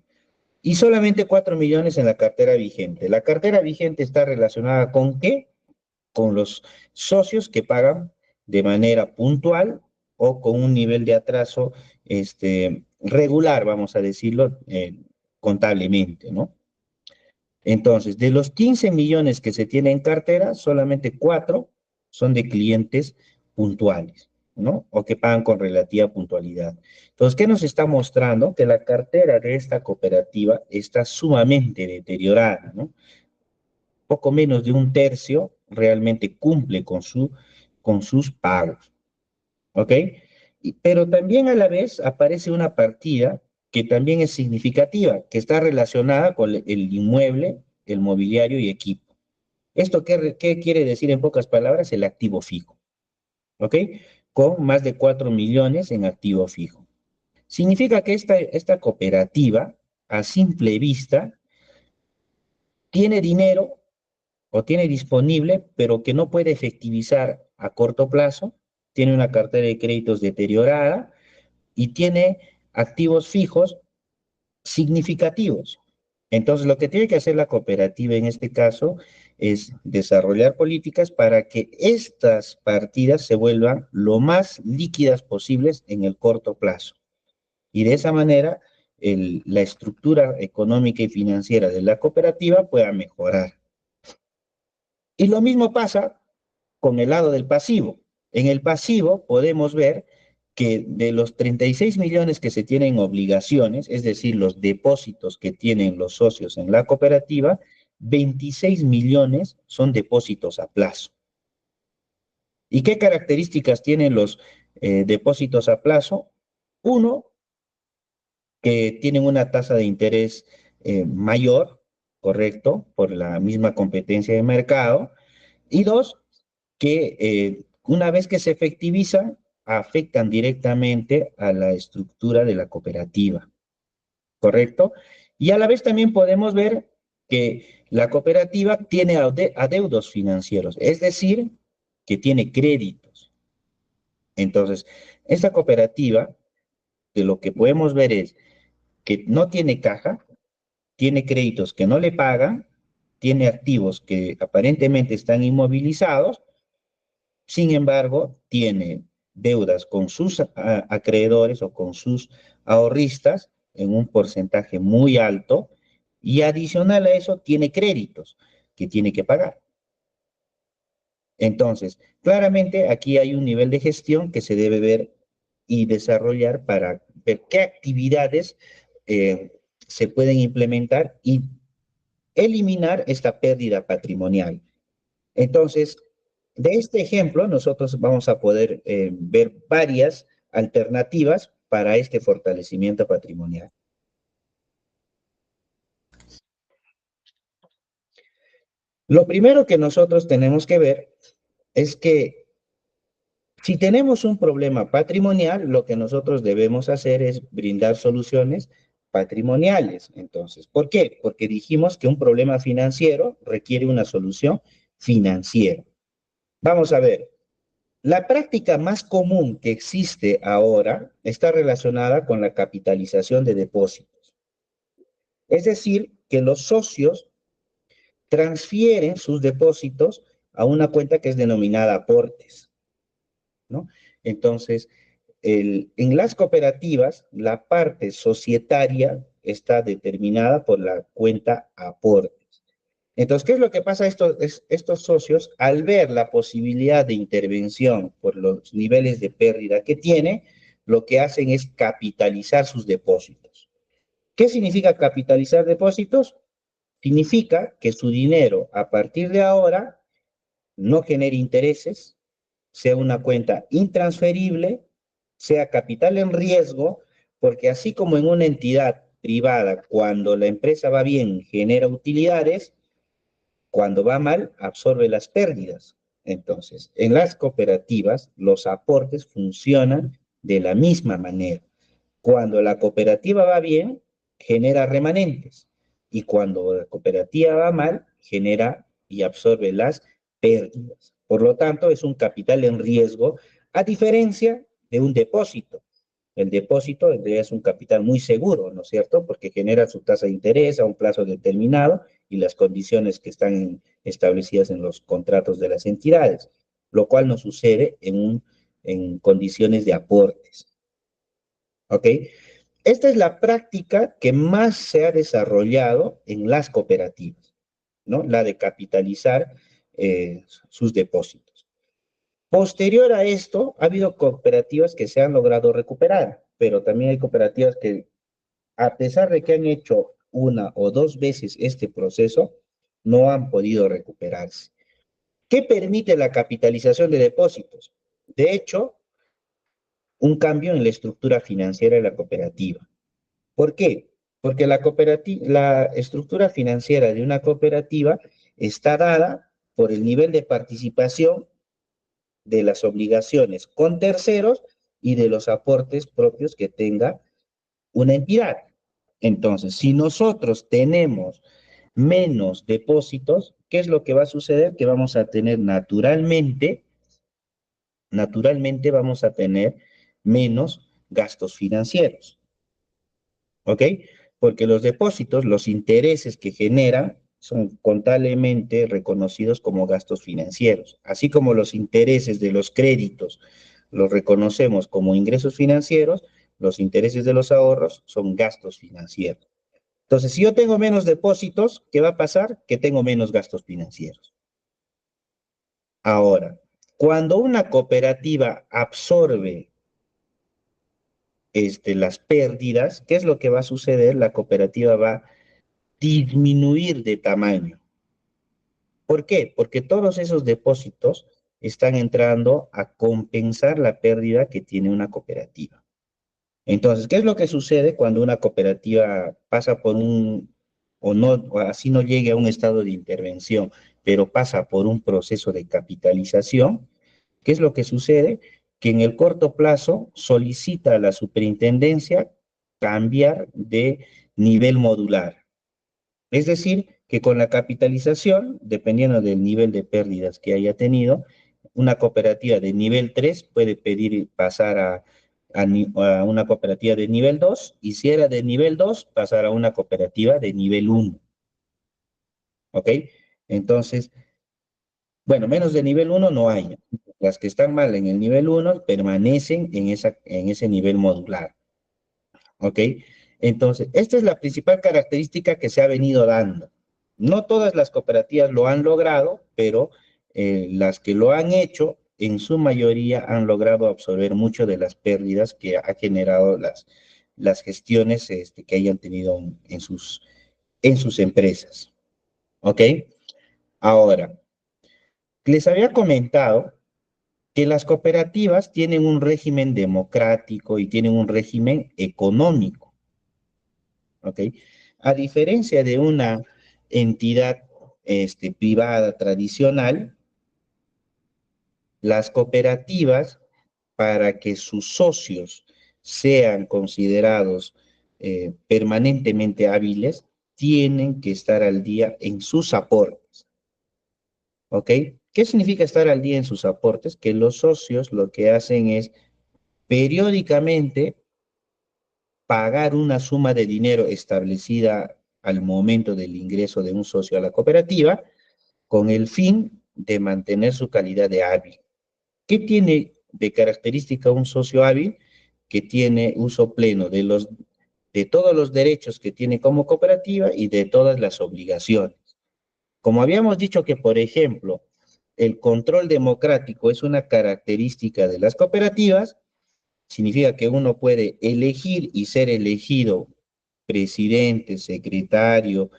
Speaker 2: Y solamente 4 millones en la cartera vigente. La cartera vigente está relacionada ¿con qué? Con los socios que pagan de manera puntual o con un nivel de atraso regular, vamos a decirlo, contablemente, ¿no? Entonces, de los 15 millones que se tiene en cartera, solamente 4 son de clientes puntuales, ¿no? O que pagan con relativa puntualidad. Entonces, ¿qué nos está mostrando? Que la cartera de esta cooperativa está sumamente deteriorada, ¿no? Poco menos de un tercio realmente cumple con sus pagos, ¿ok? Pero también a la vez aparece una partida que también es significativa, que está relacionada con el inmueble, el mobiliario y equipo. ¿Esto qué quiere decir en pocas palabras? El activo fijo, ¿ok? Con más de 4 millones en activo fijo. Significa que esta cooperativa, a simple vista, tiene dinero o tiene disponible, pero que no puede efectivizar a corto plazo, tiene una cartera de créditos deteriorada y tiene activos fijos significativos. Entonces, lo que tiene que hacer la cooperativa en este caso es desarrollar políticas para que estas partidas se vuelvan lo más líquidas posibles en el corto plazo. Y de esa manera, la estructura económica y financiera de la cooperativa pueda mejorar. Y lo mismo pasa con el lado del pasivo. En el pasivo podemos ver que de los 36 millones que se tienen obligaciones, es decir, los depósitos que tienen los socios en la cooperativa, 26 millones son depósitos a plazo. ¿Y qué características tienen los depósitos a plazo? Uno, que tienen una tasa de interés mayor, correcto, por la misma competencia de mercado. Y dos, que una vez que se efectivizan, afectan directamente a la estructura de la cooperativa, ¿correcto? Y a la vez también podemos ver que la cooperativa tiene adeudos financieros, es decir, que tiene créditos. Entonces, esta cooperativa, de lo que podemos ver es que no tiene caja, tiene créditos que no le pagan, tiene activos que aparentemente están inmovilizados. Sin embargo, tiene deudas con sus acreedores o con sus ahorristas en un porcentaje muy alto y adicional a eso tiene créditos que tiene que pagar. Entonces, claramente aquí hay un nivel de gestión que se debe ver y desarrollar para ver qué actividades se pueden implementar y eliminar esta pérdida patrimonial. Entonces, de este ejemplo, nosotros vamos a poder ver varias alternativas para este fortalecimiento patrimonial. Lo primero que nosotros tenemos que ver es que si tenemos un problema patrimonial, lo que nosotros debemos hacer es brindar soluciones patrimoniales. Entonces, ¿por qué? Porque dijimos que un problema financiero requiere una solución financiera. Vamos a ver. La práctica más común que existe ahora está relacionada con la capitalización de depósitos. Es decir, que los socios transfieren sus depósitos a una cuenta que es denominada aportes, ¿no? Entonces, en las cooperativas, la parte societaria está determinada por la cuenta aportes. Entonces, ¿qué es lo que pasa a estos socios al ver la posibilidad de intervención por los niveles de pérdida que tiene? Lo que hacen es capitalizar sus depósitos. ¿Qué significa capitalizar depósitos? significa que su dinero a partir de ahora no genere intereses, sea una cuenta intransferible, sea capital en riesgo, porque así como en una entidad privada, cuando la empresa va bien, genera utilidades, cuando va mal, absorbe las pérdidas. Entonces, en las cooperativas, los aportes funcionan de la misma manera. Cuando la cooperativa va bien, genera remanentes. Y cuando la cooperativa va mal, genera y absorbe las pérdidas. Por lo tanto, es un capital en riesgo, a diferencia de un depósito. El depósito es un capital muy seguro, ¿no es cierto? Porque genera su tasa de interés a un plazo determinado y las condiciones que están establecidas en los contratos de las entidades, lo cual no sucede en condiciones de aportes. ¿Ok? Esta es la práctica que más se ha desarrollado en las cooperativas, ¿no? La de capitalizar sus depósitos. Posterior a esto, ha habido cooperativas que se han logrado recuperar, pero también hay cooperativas que, a pesar de que han hecho una o dos veces este proceso, no han podido recuperarse. ¿Qué permite la capitalización de depósitos? De hecho, un cambio en la estructura financiera de la cooperativa. ¿Por qué? Porque la estructura financiera de una cooperativa está dada por el nivel de participación de las obligaciones con terceros y de los aportes propios que tenga una entidad. Entonces, si nosotros tenemos menos depósitos, ¿qué es lo que va a suceder? Que vamos a tener naturalmente vamos a tener menos gastos financieros. ¿Ok? Porque los depósitos, los intereses que generan, son contablemente reconocidos como gastos financieros, así como los intereses de los créditos los reconocemos como ingresos financieros, los intereses de los ahorros son gastos financieros. Entonces, si yo tengo menos depósitos, ¿qué va a pasar? Que tengo menos gastos financieros. Ahora, cuando una cooperativa absorbe las pérdidas, ¿qué es lo que va a suceder? La cooperativa va a disminuir de tamaño. ¿Por qué? Porque todos esos depósitos están entrando a compensar la pérdida que tiene una cooperativa. Entonces, ¿qué es lo que sucede cuando una cooperativa pasa por o así no llegue a un estado de intervención, pero pasa por un proceso de capitalización? ¿Qué es lo que sucede? Que en el corto plazo solicita a la superintendencia cambiar de nivel modular. Es decir, que con la capitalización, dependiendo del nivel de pérdidas que haya tenido, una cooperativa de nivel 3 puede pedir pasar a una cooperativa de nivel 2 y si era de nivel 2, pasar a una cooperativa de nivel 1. ¿Ok? Entonces, bueno, menos de nivel 1 no hay. Las que están mal en el nivel 1 permanecen en ese nivel modular. ¿Ok? Entonces, esta es la principal característica que se ha venido dando. No todas las cooperativas lo han logrado, pero las que lo han hecho, en su mayoría han logrado absorber mucho de las pérdidas que ha generado las gestiones que hayan tenido en sus empresas. ¿Ok? Ahora, les había comentado que las cooperativas tienen un régimen democrático y tienen un régimen económico. ¿Ok? A diferencia de una entidad privada tradicional, las cooperativas, para que sus socios sean considerados permanentemente hábiles, tienen que estar al día en sus aportes. ¿Ok? ¿Qué significa estar al día en sus aportes? Que los socios lo que hacen es periódicamente pagar una suma de dinero establecida al momento del ingreso de un socio a la cooperativa con el fin de mantener su calidad de hábil. ¿Qué tiene de característica un socio hábil? Que tiene uso pleno de todos los derechos que tiene como cooperativa y de todas las obligaciones. Como habíamos dicho que, por ejemplo, el control democrático es una característica de las cooperativas, significa que uno puede elegir y ser elegido presidente, secretario,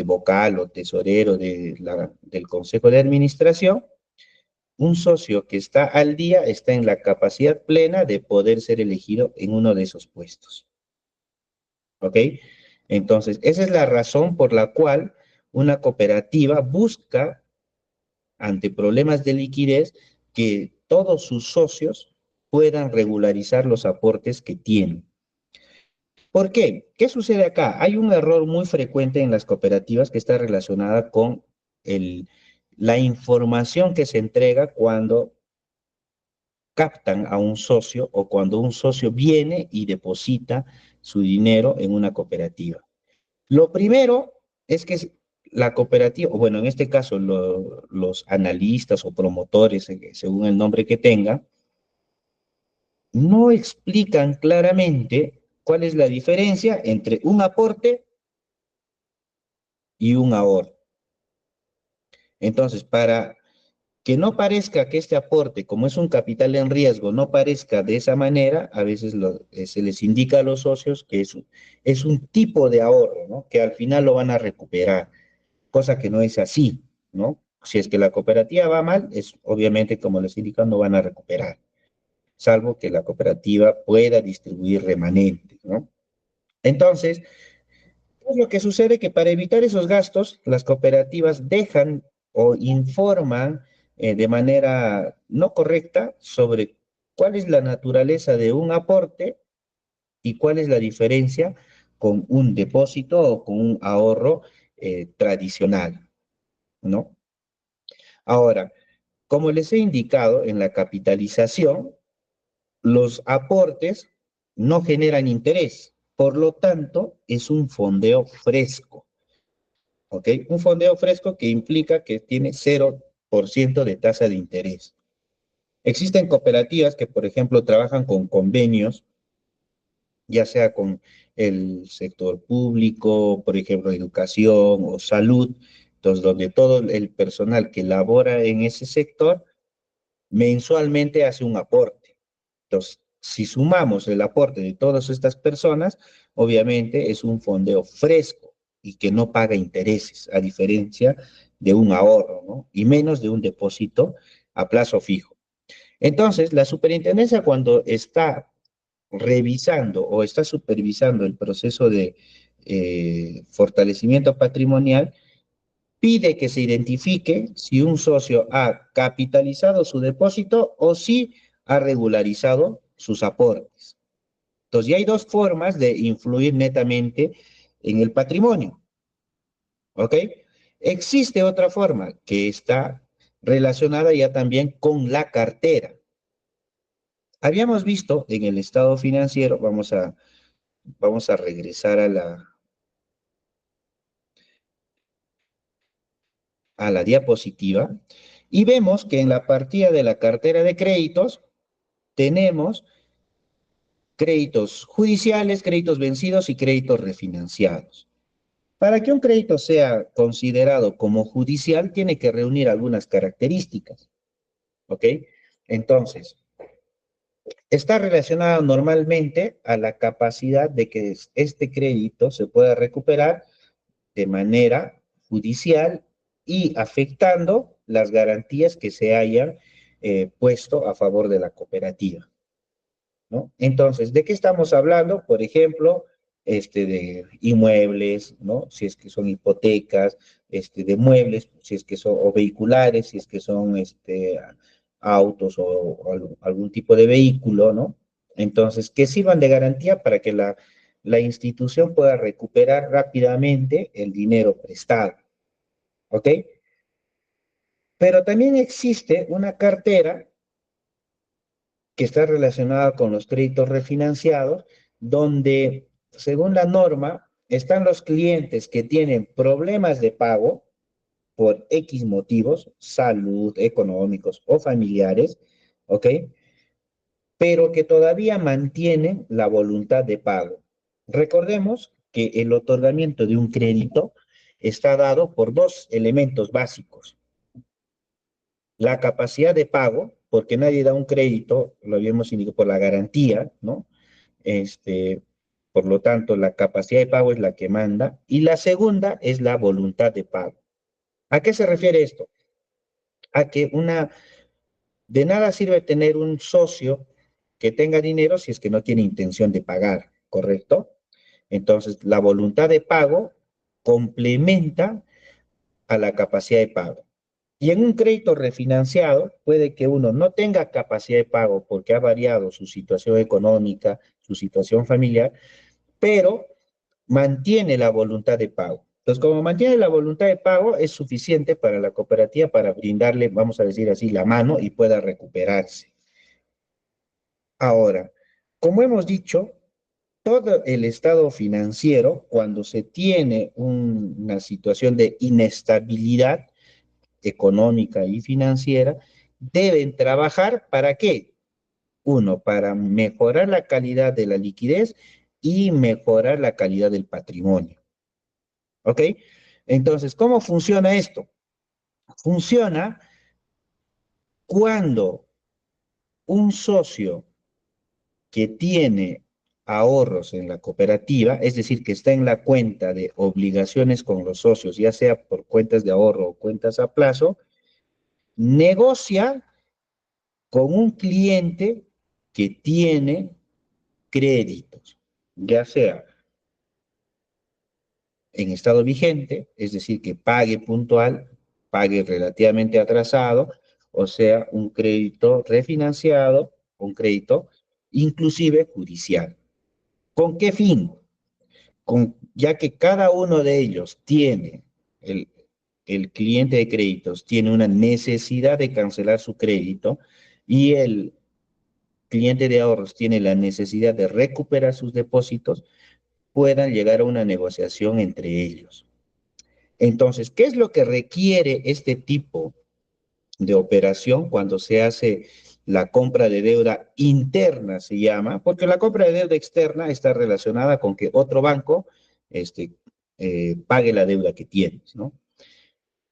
Speaker 2: vocal o tesorero del Consejo de Administración, un socio que está al día está en la capacidad plena de poder ser elegido en uno de esos puestos. ¿Ok? Entonces, esa es la razón por la cual una cooperativa busca, ante problemas de liquidez, que todos sus socios puedan regularizar los aportes que tienen. ¿Por qué? ¿Qué sucede acá? Hay un error muy frecuente en las cooperativas que está relacionada con la información que se entrega cuando captan a un socio o cuando un socio viene y deposita su dinero en una cooperativa. Lo primero es que la cooperativa, o bueno, en este caso los analistas o promotores, según el nombre que tenga, no explican claramente cuál es la diferencia entre un aporte y un ahorro. Entonces, para que no parezca que este aporte, como es un capital en riesgo, no parezca de esa manera, a veces se les indica a los socios que es un tipo de ahorro, ¿no? Que al final lo van a recuperar, cosa que no es así, ¿no? Si es que la cooperativa va mal, obviamente, como les indican, no van a recuperar, salvo que la cooperativa pueda distribuir remanentes, ¿no? Entonces, pues lo que sucede es que para evitar esos gastos, las cooperativas dejan o informan de manera no correcta sobre cuál es la naturaleza de un aporte y cuál es la diferencia con un depósito o con un ahorro tradicional, ¿no? Ahora, como les he indicado, en la capitalización, los aportes no generan interés, por lo tanto, es un fondeo fresco. ¿Ok? Un fondeo fresco que implica que tiene 0% de tasa de interés. Existen cooperativas que, por ejemplo, trabajan con convenios, ya sea con el sector público, por ejemplo, educación o salud, entonces donde todo el personal que labora en ese sector mensualmente hace un aporte. Entonces, si sumamos el aporte de todas estas personas, obviamente es un fondeo fresco y que no paga intereses, a diferencia de un ahorro, ¿no? Y menos de un depósito a plazo fijo. Entonces, la superintendencia cuando está revisando o está supervisando el proceso de fortalecimiento patrimonial, pide que se identifique si un socio ha capitalizado su depósito o si ha regularizado sus aportes. Entonces, ya hay dos formas de influir netamente en el patrimonio. ¿Ok? Existe otra forma que está relacionada ya también con la cartera. Habíamos visto en el estado financiero, vamos a regresar a la diapositiva, y vemos que en la partida de la cartera de créditos tenemos créditos judiciales, créditos vencidos y créditos refinanciados. Para que un crédito sea considerado como judicial, tiene que reunir algunas características, ¿ok? Entonces, está relacionado normalmente a la capacidad de que este crédito se pueda recuperar de manera judicial y afectando las garantías que se hayan puesto a favor de la cooperativa, ¿no? Entonces, ¿de qué estamos hablando? Por ejemplo, de inmuebles, ¿no? Si es que son hipotecas, de muebles, si es que son, o vehiculares, si es que son, autos o algún tipo de vehículo, ¿no? Entonces, que sirvan de garantía para que la institución pueda recuperar rápidamente el dinero prestado, ¿ok? Pero también existe una cartera que está relacionada con los créditos refinanciados, donde, según la norma, están los clientes que tienen problemas de pago por X motivos, salud, económicos o familiares, ¿ok? Pero que todavía mantienen la voluntad de pago. Recordemos que el otorgamiento de un crédito está dado por dos elementos básicos. La capacidad de pago, porque nadie da un crédito, lo habíamos indicado, por la garantía, ¿no? Por lo tanto, la capacidad de pago es la que manda. Y la segunda es la voluntad de pago. ¿A qué se refiere esto? A que de nada sirve tener un socio que tenga dinero si es que no tiene intención de pagar, ¿correcto? Entonces, la voluntad de pago complementa a la capacidad de pago. Y en un crédito refinanciado puede que uno no tenga capacidad de pago porque ha variado su situación económica, su situación familiar, pero mantiene la voluntad de pago. Entonces, como mantiene la voluntad de pago, es suficiente para la cooperativa para brindarle, vamos a decir así, la mano y pueda recuperarse. Ahora, como hemos dicho, todo el estado financiero, cuando se tiene una situación de inestabilidad económica y financiera, deben trabajar ¿para qué? Uno, para mejorar la calidad de la liquidez y mejorar la calidad del patrimonio. ¿Ok? Entonces, ¿cómo funciona esto? Funciona cuando un socio que tiene ahorros en la cooperativa, es decir, que está en la cuenta de obligaciones con los socios, ya sea por cuentas de ahorro o cuentas a plazo, negocia con un cliente que tiene créditos, ya sea en estado vigente, es decir, que pague puntual, pague relativamente atrasado, o sea, un crédito refinanciado, un crédito inclusive judicial. ¿Con qué fin? Ya que cada uno de ellos tiene, el cliente de créditos tiene una necesidad de cancelar su crédito y el cliente de ahorros tiene la necesidad de recuperar sus depósitos, puedan llegar a una negociación entre ellos. Entonces, ¿qué es lo que requiere este tipo de operación cuando se hace la compra de deuda interna, se llama? Porque la compra de deuda externa está relacionada con que otro banco este, pague la deuda que tienes, ¿no?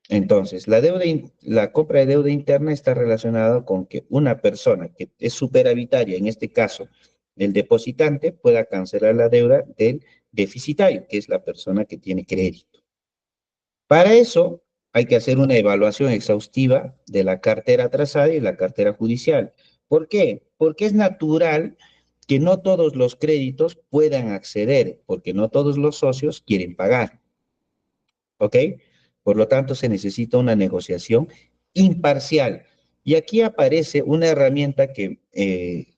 Speaker 2: Entonces, la compra de deuda interna está relacionada con que una persona que es superavitaria, en este caso el depositante, pueda cancelar la deuda del deficitario, que es la persona que tiene crédito. Para eso hay que hacer una evaluación exhaustiva de la cartera atrasada y la cartera judicial. ¿Por qué? Porque es natural que no todos los créditos puedan acceder, porque no todos los socios quieren pagar. ¿Ok? Por lo tanto, se necesita una negociación imparcial. Y aquí aparece una herramienta que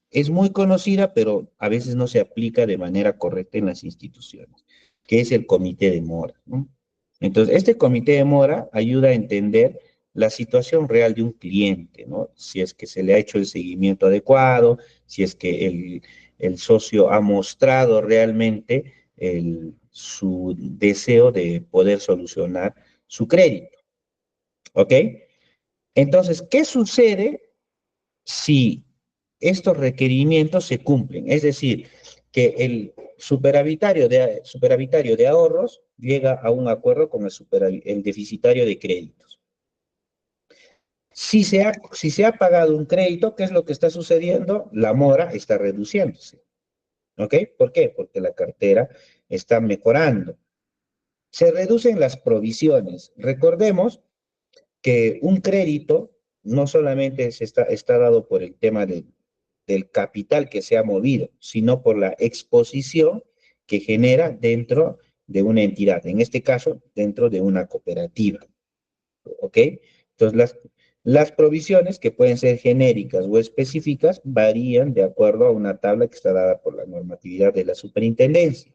Speaker 2: es muy conocida, pero a veces no se aplica de manera correcta en las instituciones, que es el comité de mora, ¿no? Entonces, este comité de mora ayuda a entender la situación real de un cliente, ¿no? Si es que se le ha hecho el seguimiento adecuado, si es que el socio ha mostrado realmente su deseo de poder solucionar su crédito, ¿ok? Entonces, ¿qué sucede si estos requerimientos se cumplen? Es decir, que el superavitario de ahorros llega a un acuerdo con el deficitario de créditos. Si se ha pagado un crédito, ¿qué es lo que está sucediendo? La mora está reduciéndose. ¿Ok? ¿Por qué? Porque la cartera está mejorando. Se reducen las provisiones. Recordemos que un crédito no solamente está dado por el tema del capital que se ha movido, sino por la exposición que genera dentro de una entidad, en este caso, dentro de una cooperativa. ¿Ok? Entonces, las provisiones, que pueden ser genéricas o específicas, varían de acuerdo a una tabla que está dada por la normatividad de la superintendencia.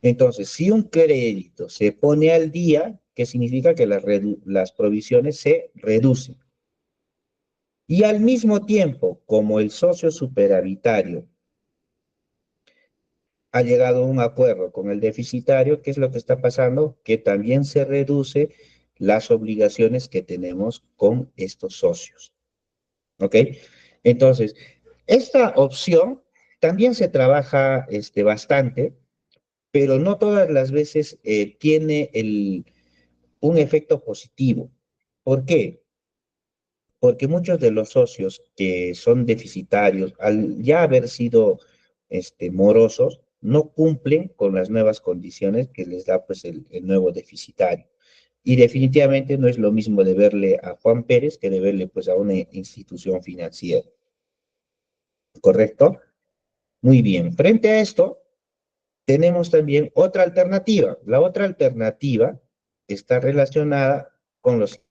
Speaker 2: Entonces, si un crédito se pone al día, ¿qué significa? Que las provisiones se reducen. Y al mismo tiempo, como el socio superavitario ha llegado a un acuerdo con el deficitario, ¿qué es lo que está pasando? Que también se reduce las obligaciones que tenemos con estos socios. ¿Ok? Entonces, esta opción también se trabaja bastante, pero no todas las veces tiene un efecto positivo. ¿Por qué? Porque muchos de los socios que son deficitarios, al ya haber sido morosos, no cumplen con las nuevas condiciones que les da pues el nuevo deficitario. Y definitivamente no es lo mismo deberle a Juan Pérez que deberle pues a una institución financiera. ¿Correcto? Muy bien. Frente a esto, tenemos también otra alternativa. La otra alternativa está relacionada con los...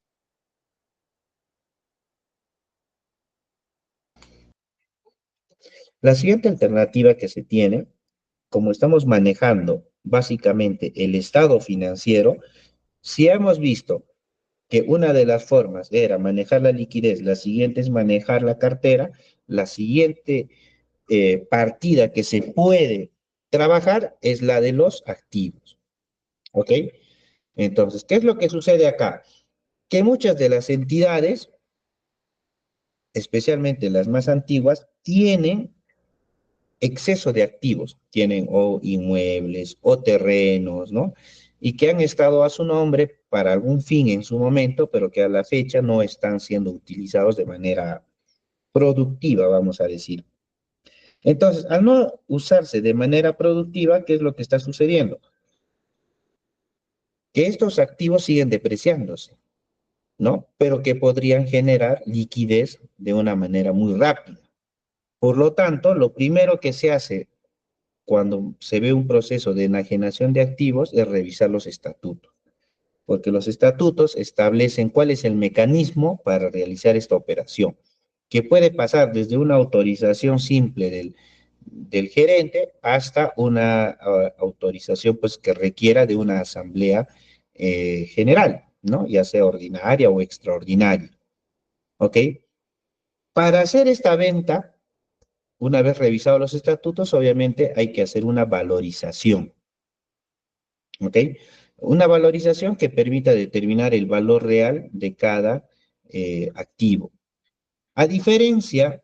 Speaker 2: La siguiente alternativa que se tiene, como estamos manejando básicamente el estado financiero, si hemos visto que una de las formas era manejar la liquidez, la siguiente es manejar la cartera, la siguiente partida que se puede trabajar es la de los activos. ¿Ok? Entonces, ¿qué es lo que sucede acá? Que muchas de las entidades, especialmente las más antiguas, tienen exceso de activos, tienen o inmuebles o terrenos, ¿no? Y que han estado a su nombre para algún fin en su momento, pero que a la fecha no están siendo utilizados de manera productiva, vamos a decir. Entonces, al no usarse de manera productiva, ¿qué es lo que está sucediendo? Que estos activos siguen depreciándose, ¿no? Pero que podrían generar liquidez de una manera muy rápida. Por lo tanto, lo primero que se hace cuando se ve un proceso de enajenación de activos es revisar los estatutos, porque los estatutos establecen cuál es el mecanismo para realizar esta operación, que puede pasar desde una autorización simple del gerente hasta una autorización pues, que requiera de una asamblea general, ¿no? Ya sea ordinaria o extraordinaria, ¿ok? Para hacer esta venta, una vez revisados los estatutos, obviamente hay que hacer una valorización, ¿ok? Una valorización que permita determinar el valor real de cada activo. A diferencia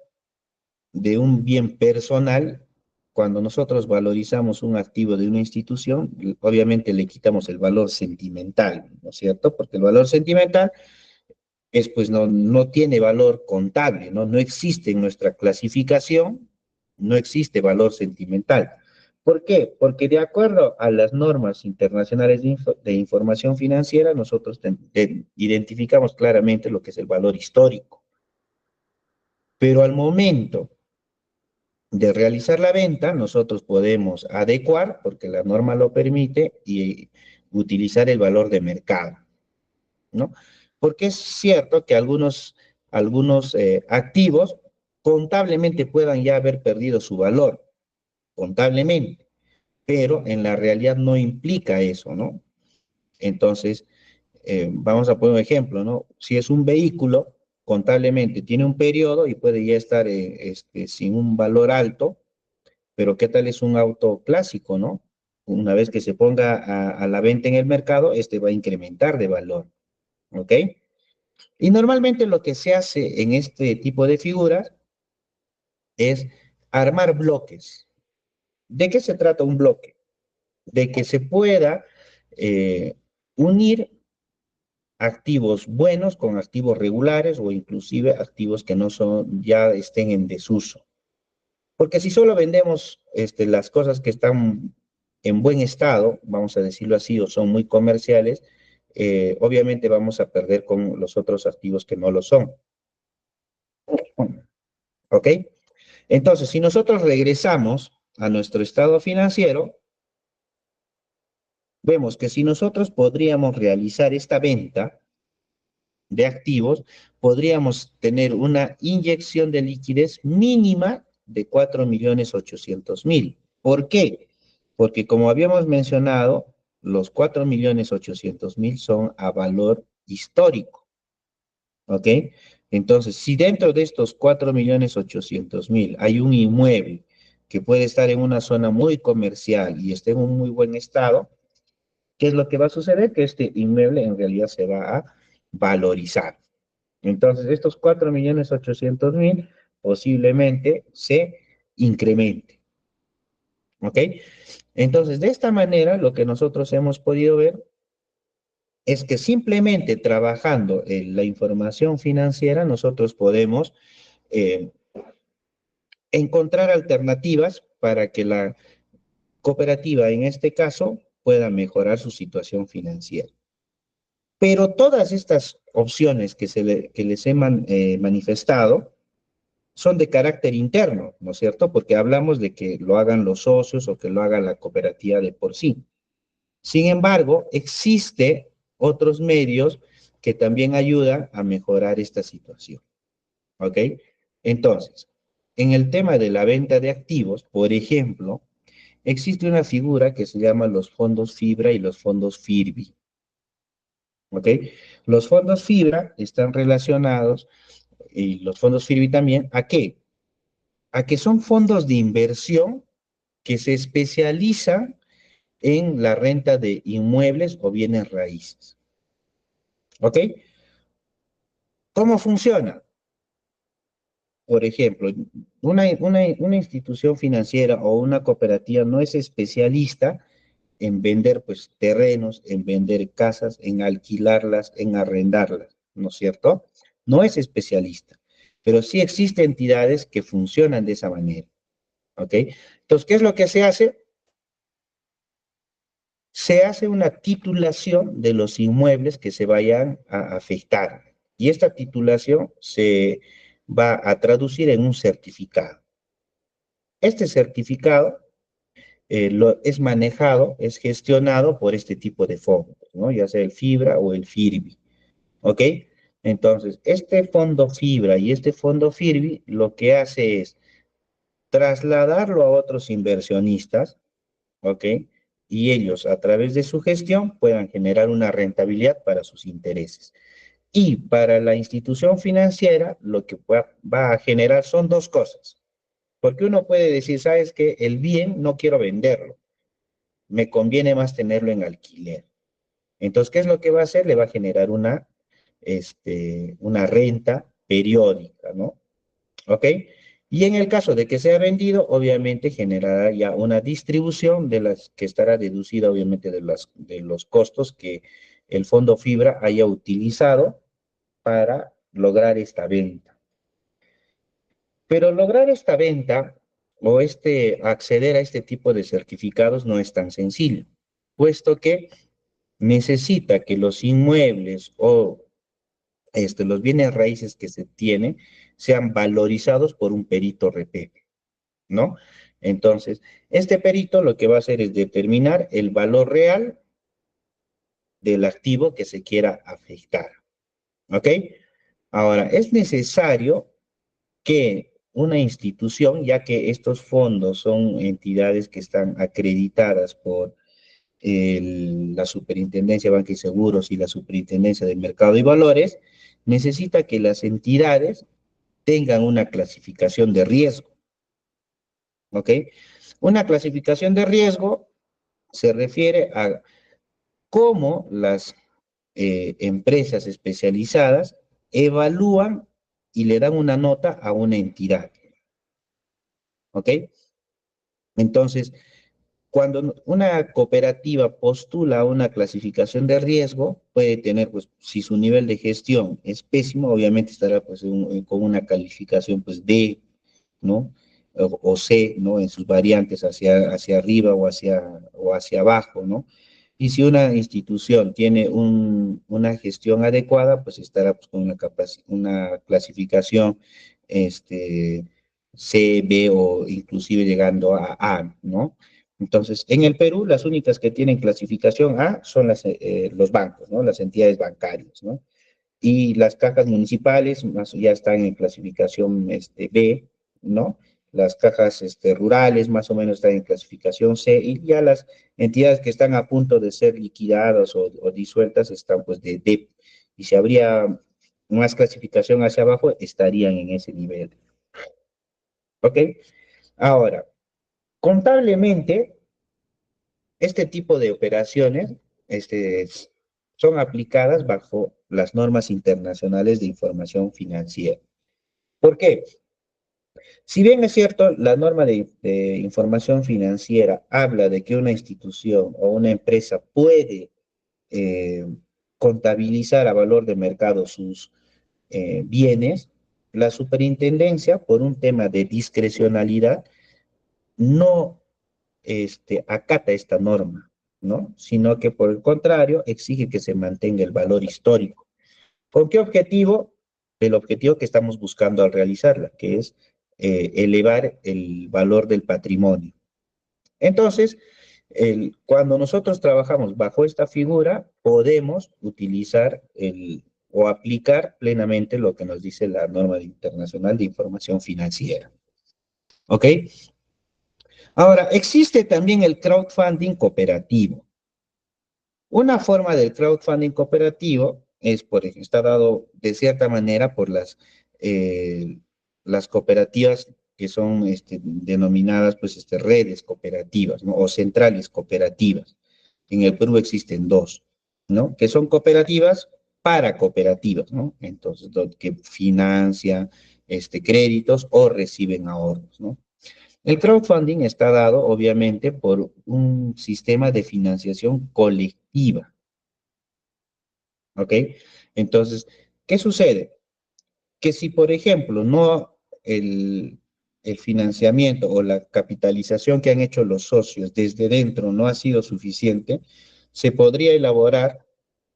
Speaker 2: de un bien personal, cuando nosotros valorizamos un activo de una institución, obviamente le quitamos el valor sentimental, ¿no es cierto? Porque el valor sentimental es, pues, no tiene valor contable, ¿no? No existe en nuestra clasificación, no existe valor sentimental. ¿Por qué? Porque de acuerdo a las normas internacionales de información financiera, nosotros identificamos claramente lo que es el valor histórico. Pero al momento de realizar la venta, nosotros podemos adecuar, porque la norma lo permite, y utilizar el valor de mercado, ¿no? Porque es cierto que algunos activos contablemente puedan ya haber perdido su valor, contablemente, pero en la realidad no implica eso, ¿no? Entonces, vamos a poner un ejemplo, ¿no? Si es un vehículo, contablemente tiene un periodo y puede ya estar sin un valor alto, pero ¿qué tal es un auto clásico, no? Una vez que se ponga a la venta en el mercado, este va a incrementar de valor, ¿ok? Y normalmente lo que se hace en este tipo de figuras es armar bloques. ¿De qué se trata un bloque? De que se pueda unir activos buenos con activos regulares o inclusive activos que no son, ya estén en desuso. Porque si solo vendemos las cosas que están en buen estado, vamos a decirlo así, o son muy comerciales, obviamente vamos a perder con los otros activos que no lo son. ¿Ok? Entonces, si nosotros regresamos a nuestro estado financiero, vemos que si nosotros podríamos realizar esta venta de activos, podríamos tener una inyección de liquidez mínima de 4.800.000. ¿Por qué? Porque como habíamos mencionado, los 4.800.000 son a valor histórico, ¿ok? Entonces, si dentro de estos 4.800.000 hay un inmueble que puede estar en una zona muy comercial y esté en un muy buen estado, ¿qué es lo que va a suceder? Que este inmueble en realidad se va a valorizar. Entonces, estos 4.800.000 posiblemente se incrementen, ¿ok? Entonces, de esta manera, lo que nosotros hemos podido ver es que simplemente trabajando en la información financiera, nosotros podemos eh, encontrar alternativas para que cooperativa en este caso pueda mejorar su situación financiera. Pero todas estas opciones que les he manifestado son de carácter interno, ¿no es cierto? Porque hablamos de que lo hagan los socios o que lo haga la cooperativa de por sí. Sin embargo, existe otros medios que también ayudan a mejorar esta situación, ¿ok? Entonces, en el tema de la venta de activos, por ejemplo, existe una figura que se llama los fondos Fibra y los fondos FIRBI, ¿ok? Los fondos Fibra están relacionados, y los fondos FIRBI también, ¿a qué? A que son fondos de inversión que se especializan en la renta de inmuebles o bienes raíces. ¿Ok? ¿Cómo funciona? Por ejemplo, una institución financiera o una cooperativa no es especialista en vender pues terrenos, en vender casas, en alquilarlas, en arrendarlas, ¿no es cierto? No es especialista, pero sí existen entidades que funcionan de esa manera, ¿ok? Entonces, ¿qué es lo que se hace? Se hace una titulación de los inmuebles que se vayan a afectar y esta titulación se va a traducir en un certificado. Este certificado es manejado, es gestionado por este tipo de fondos, ¿no? Ya sea el FIBRA o el FIRBI, ¿ok? Entonces, este fondo FIBRA y este fondo FIRBI lo que hace es trasladarlo a otros inversionistas, ¿ok? Y ellos, a través de su gestión, puedan generar una rentabilidad para sus intereses. Y para la institución financiera, lo que va a generar son dos cosas. Porque uno puede decir, ¿sabes qué? El bien no quiero venderlo. Me conviene más tenerlo en alquiler. Entonces, ¿qué es lo que va a hacer? Le va a generar una renta periódica, ¿no? ¿Ok? Y en el caso de que sea vendido, obviamente generará ya una distribución de las que estará deducida, obviamente, de los costos que el fondo Fibra haya utilizado para lograr esta venta. Pero lograr esta venta o acceder a este tipo de certificados no es tan sencillo, puesto que necesita que los inmuebles o los bienes raíces que se tienen sean valorizados por un perito repete, ¿no? Entonces, este perito lo que va a hacer es determinar el valor real del activo que se quiera afectar, ¿ok? Ahora, es necesario que una institución, ya que estos fondos son entidades que están acreditadas por la Superintendencia de Banca y Seguros y la Superintendencia del Mercado y Valores, necesita que las entidades tengan una clasificación de riesgo, ¿ok? Una clasificación de riesgo se refiere a cómo las empresas especializadas evalúan y le dan una nota a una entidad, ¿ok? Entonces, cuando una cooperativa postula una clasificación de riesgo, puede tener, pues, si su nivel de gestión es pésimo, obviamente estará pues, con una calificación pues, D, ¿no? O C, ¿no? En sus variantes hacia arriba o hacia abajo, ¿no? Y si una institución tiene una gestión adecuada, pues estará pues, con una clasificación C, B o inclusive llegando a, ¿no? Entonces, en el Perú, las únicas que tienen clasificación A son los bancos, ¿no? Las entidades bancarias, ¿no? Y las cajas municipales ya están en clasificación B, ¿no? Las cajas rurales más o menos están en clasificación C y ya las entidades que están a punto de ser liquidadas o disueltas están pues de D. Y si habría más clasificación hacia abajo, estarían en ese nivel. ¿Ok? Ahora, contablemente, este tipo de operaciones son aplicadas bajo las normas internacionales de información financiera. ¿Por qué? Si bien es cierto, la norma de información financiera habla de que una institución o una empresa puede eh, contabilizar a valor de mercado sus bienes, la superintendencia, por un tema de discrecionalidad, no acata esta norma, ¿no? Sino que por el contrario exige que se mantenga el valor histórico. ¿Con qué objetivo? El objetivo que estamos buscando al realizarla, que es elevar el valor del patrimonio. Entonces, cuando nosotros trabajamos bajo esta figura, podemos utilizar o aplicar plenamente lo que nos dice la norma internacional de información financiera. ¿Ok? Ahora, existe también el crowdfunding cooperativo. Una forma del crowdfunding cooperativo es, por ejemplo, está dado de cierta manera por las cooperativas que son denominadas pues, redes cooperativas, ¿no? O centrales cooperativas. En el Perú existen dos, ¿no? Que son cooperativas para cooperativas, ¿no? Entonces, que financian créditos o reciben ahorros, ¿no? El crowdfunding está dado, obviamente, por un sistema de financiación colectiva, ¿ok? Entonces, ¿qué sucede? Que si, por ejemplo, no el financiamiento o la capitalización que han hecho los socios desde dentro no ha sido suficiente, se podría elaborar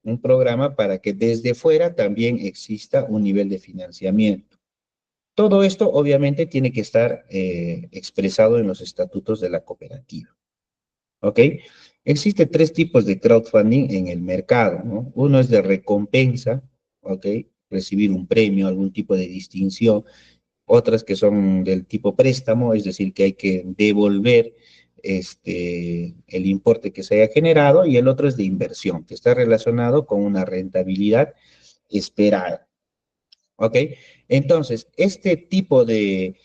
Speaker 2: un programa para que desde fuera también exista un nivel de financiamiento. Todo esto obviamente tiene que estar expresado en los estatutos de la cooperativa. ¿Ok? Existen tres tipos de crowdfunding en el mercado, ¿no? Uno es de recompensa, ¿ok? Recibir un premio, algún tipo de distinción. Otras que son del tipo préstamo, es decir, que hay que devolver el importe que se haya generado. Y el otro es de inversión, que está relacionado con una rentabilidad esperada. ¿Ok? Entonces, este tipo de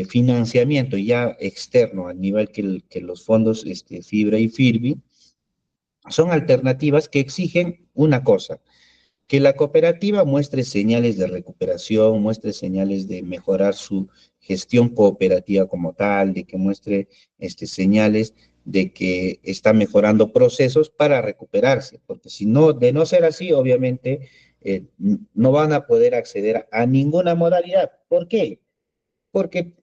Speaker 2: financiamiento ya externo, al nivel que los fondos Fibra y Firbi, son alternativas que exigen una cosa, que la cooperativa muestre señales de recuperación, muestre señales de mejorar su gestión cooperativa como tal, de que muestre señales de que está mejorando procesos para recuperarse, porque si no, de no ser así, obviamente no van a poder acceder a ninguna modalidad. ¿Por qué? Porque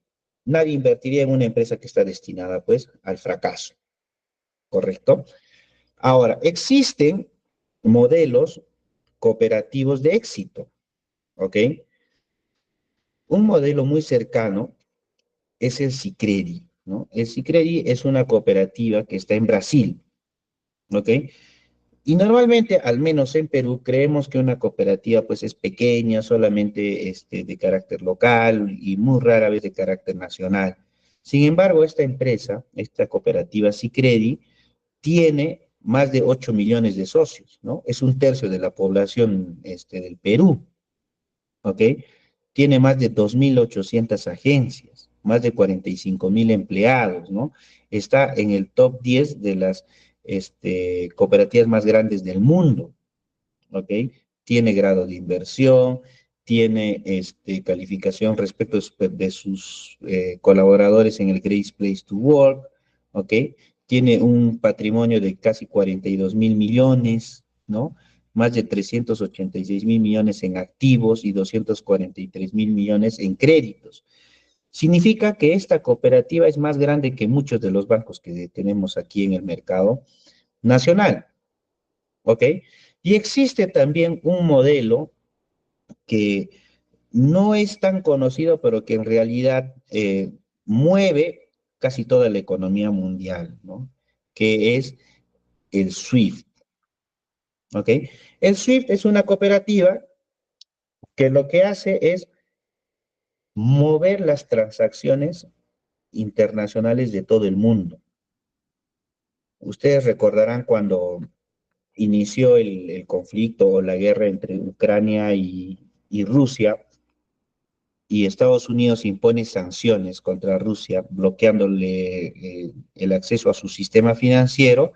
Speaker 2: nadie invertiría en una empresa que está destinada, pues, al fracaso, ¿correcto? Ahora, existen modelos cooperativos de éxito, ¿ok? Un modelo muy cercano es el Sicredi, ¿no? El Sicredi es una cooperativa que está en Brasil, ¿ok? Y normalmente, al menos en Perú, creemos que una cooperativa pues es pequeña, solamente de carácter local y muy rara vez de carácter nacional. Sin embargo, esta empresa, esta cooperativa Sicredi, tiene más de 8 millones de socios, ¿no? Es un tercio de la población del Perú, ¿ok? Tiene más de 2.800 agencias, más de 45.000 empleados, ¿no? Está en el top 10 de las cooperativas más grandes del mundo, ¿ok? Tiene grado de inversión, tiene calificación respecto de sus colaboradores en el Great Place to Work, ¿ok? Tiene un patrimonio de casi 42.000 millones, ¿no? Más de 386.000 millones en activos y 243.000 millones en créditos. Significa que esta cooperativa es más grande que muchos de los bancos que tenemos aquí en el mercado nacional, ¿ok? Y existe también un modelo que no es tan conocido, pero que en realidad mueve casi toda la economía mundial, ¿no? Que es el SWIFT, ¿ok? El SWIFT es una cooperativa que lo que hace es mover las transacciones internacionales de todo el mundo. Ustedes recordarán cuando inició el conflicto o la guerra entre Ucrania y Rusia, y Estados Unidos impone sanciones contra Rusia, bloqueándole el acceso a su sistema financiero.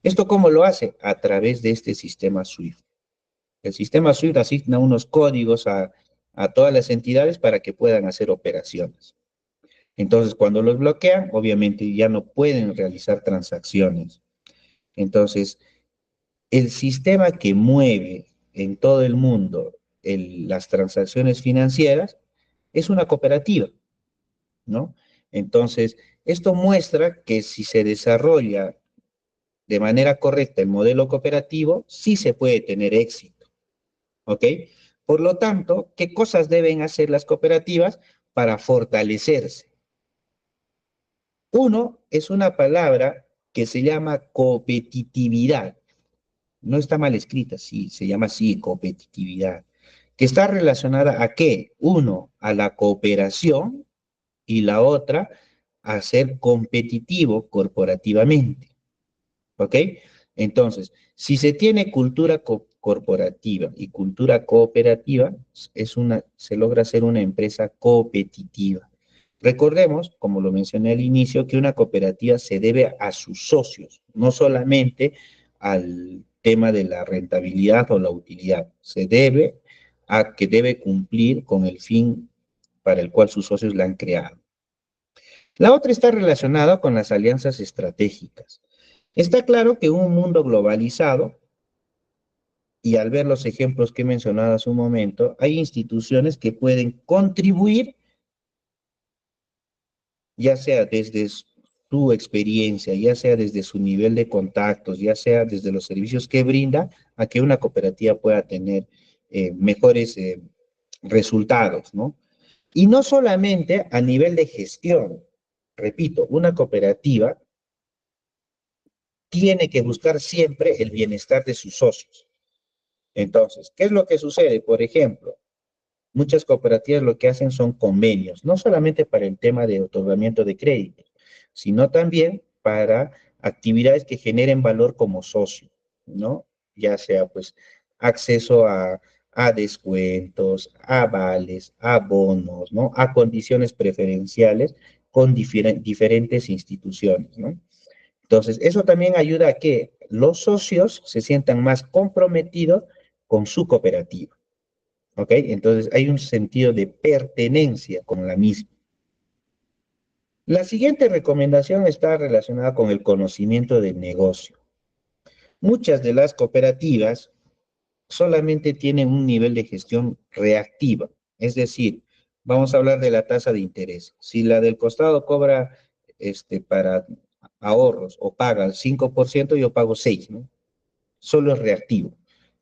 Speaker 2: ¿Esto cómo lo hace? A través de este sistema SWIFT. El sistema SWIFT asigna unos códigos a todas las entidades para que puedan hacer operaciones. Entonces, cuando los bloquean, obviamente ya no pueden realizar transacciones. Entonces, el sistema que mueve en todo el mundo las transacciones financieras es una cooperativa, ¿no? Entonces, Esto muestra que si se desarrolla de manera correcta el modelo cooperativo, sí se puede tener éxito, ¿ok? Por lo tanto, ¿qué cosas deben hacer las cooperativas para fortalecerse? Uno es una palabra que se llama competitividad. No está mal escrita, sí, se llama así, competitividad, que está relacionada a qué? Uno, a la cooperación y la otra, a ser competitivo corporativamente. ¿Ok? Entonces, si se tiene cultura corporativa y cultura cooperativa, se logra ser una empresa competitiva. Recordemos, como lo mencioné al inicio, que una cooperativa se debe a sus socios, no solamente al tema de la rentabilidad o la utilidad. Se debe a que debe cumplir con el fin para el cual sus socios la han creado. La otra está relacionada con las alianzas estratégicas. Está claro que un mundo globalizado, y al ver los ejemplos que he mencionado hace un momento, hay instituciones que pueden contribuir, ya sea desde su experiencia, ya sea desde su nivel de contactos, ya sea desde los servicios que brinda, a que una cooperativa pueda tener mejores resultados, ¿no? Y no solamente a nivel de gestión. Repito, una cooperativa tiene que buscar siempre el bienestar de sus socios. Entonces, ¿qué es lo que sucede? Por ejemplo, muchas cooperativas lo que hacen son convenios, no solamente para el tema de otorgamiento de crédito, sino también para actividades que generen valor como socio, ¿no? Ya sea pues acceso a descuentos, a vales, a bonos, ¿no? A condiciones preferenciales con diferentes instituciones, ¿no? Entonces, eso también ayuda a que los socios se sientan más comprometidos con su cooperativa, ¿ok? Entonces, hay un sentido de pertenencia con la misma. La siguiente recomendación está relacionada con el conocimiento del negocio. Muchas de las cooperativas solamente tienen un nivel de gestión reactiva, es decir, vamos a hablar de la tasa de interés. Si la del costado cobra para ahorros o paga el 5%, yo pago 6, ¿no? Solo es reactivo.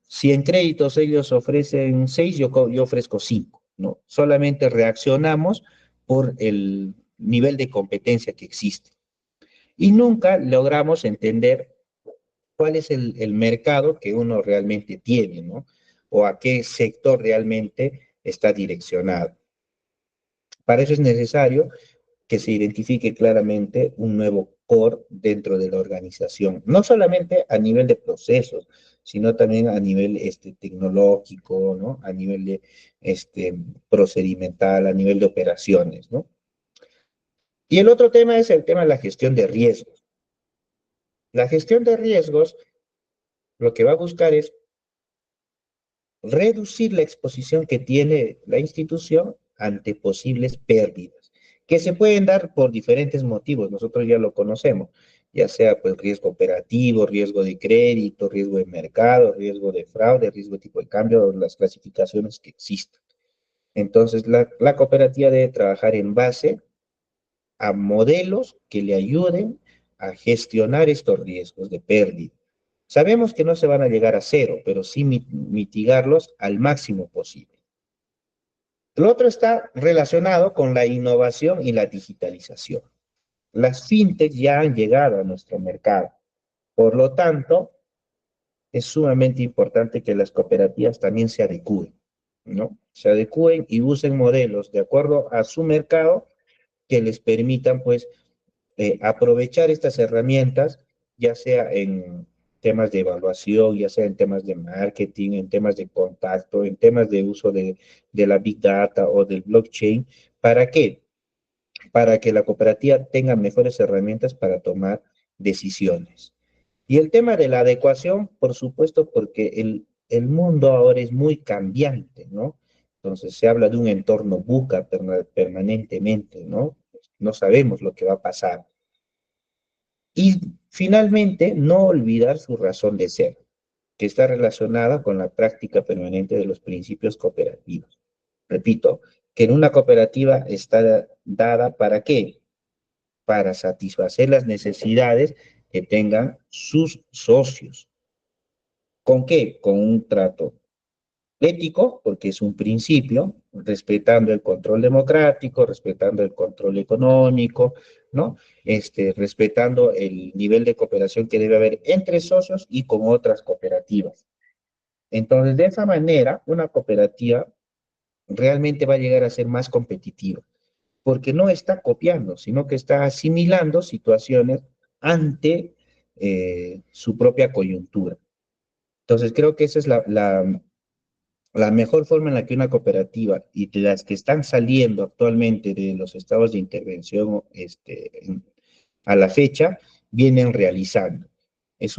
Speaker 2: Si en créditos ellos ofrecen 6, yo ofrezco 5, ¿no? Solamente reaccionamos por el nivel de competencia que existe. Y nunca logramos entender cuál es el mercado que uno realmente tiene, ¿no? O a qué sector realmente está direccionado. Para eso es necesario que se identifique claramente un nuevo core dentro de la organización, no solamente a nivel de procesos, sino también a nivel tecnológico, ¿no? A nivel de procedimental, a nivel de operaciones, ¿no? Y el otro tema es el tema de la gestión de riesgos. La gestión de riesgos lo que va a buscar es reducir la exposición que tiene la institución ante posibles pérdidas, que se pueden dar por diferentes motivos, nosotros ya lo conocemos, ya sea pues riesgo operativo, riesgo de crédito, riesgo de mercado, riesgo de fraude, riesgo de tipo de cambio, las clasificaciones que existen. Entonces, la cooperativa debe trabajar en base a modelos que le ayuden a gestionar estos riesgos de pérdida. Sabemos que no se van a llegar a cero, pero sí mitigarlos al máximo posible. Lo otro está relacionado con la innovación y la digitalización. Las fintechs ya han llegado a nuestro mercado. Por lo tanto, es sumamente importante que las cooperativas también se adecúen, ¿no? Se adecúen y usen modelos de acuerdo a su mercado que les permitan, pues, aprovechar estas herramientas, ya sea en temas de evaluación, ya sea en temas de marketing, en temas de contacto, en temas de uso de la Big Data o del blockchain. ¿Para qué? Para que la cooperativa tenga mejores herramientas para tomar decisiones. Y el tema de la adecuación, por supuesto, porque el mundo ahora es muy cambiante, ¿no? Entonces se habla de un entorno buca permanentemente, ¿no? No sabemos lo que va a pasar. Y finalmente, no olvidar su razón de ser, que está relacionada con la práctica permanente de los principios cooperativos. Repito, que en una cooperativa está dada ¿para qué? para satisfacer las necesidades que tengan sus socios. ¿Con qué? Con un trato ético, porque es un principio, respetando el control democrático, respetando el control económico, ¿no? Respetando el nivel de cooperación que debe haber entre socios y con otras cooperativas. Entonces, de esa manera, una cooperativa realmente va a llegar a ser más competitiva, porque no está copiando, sino que está asimilando situaciones ante su propia coyuntura. Entonces, creo que esa es la mejor forma en la que una cooperativa y de las que están saliendo actualmente de los estados de intervención a la fecha, vienen realizando. Es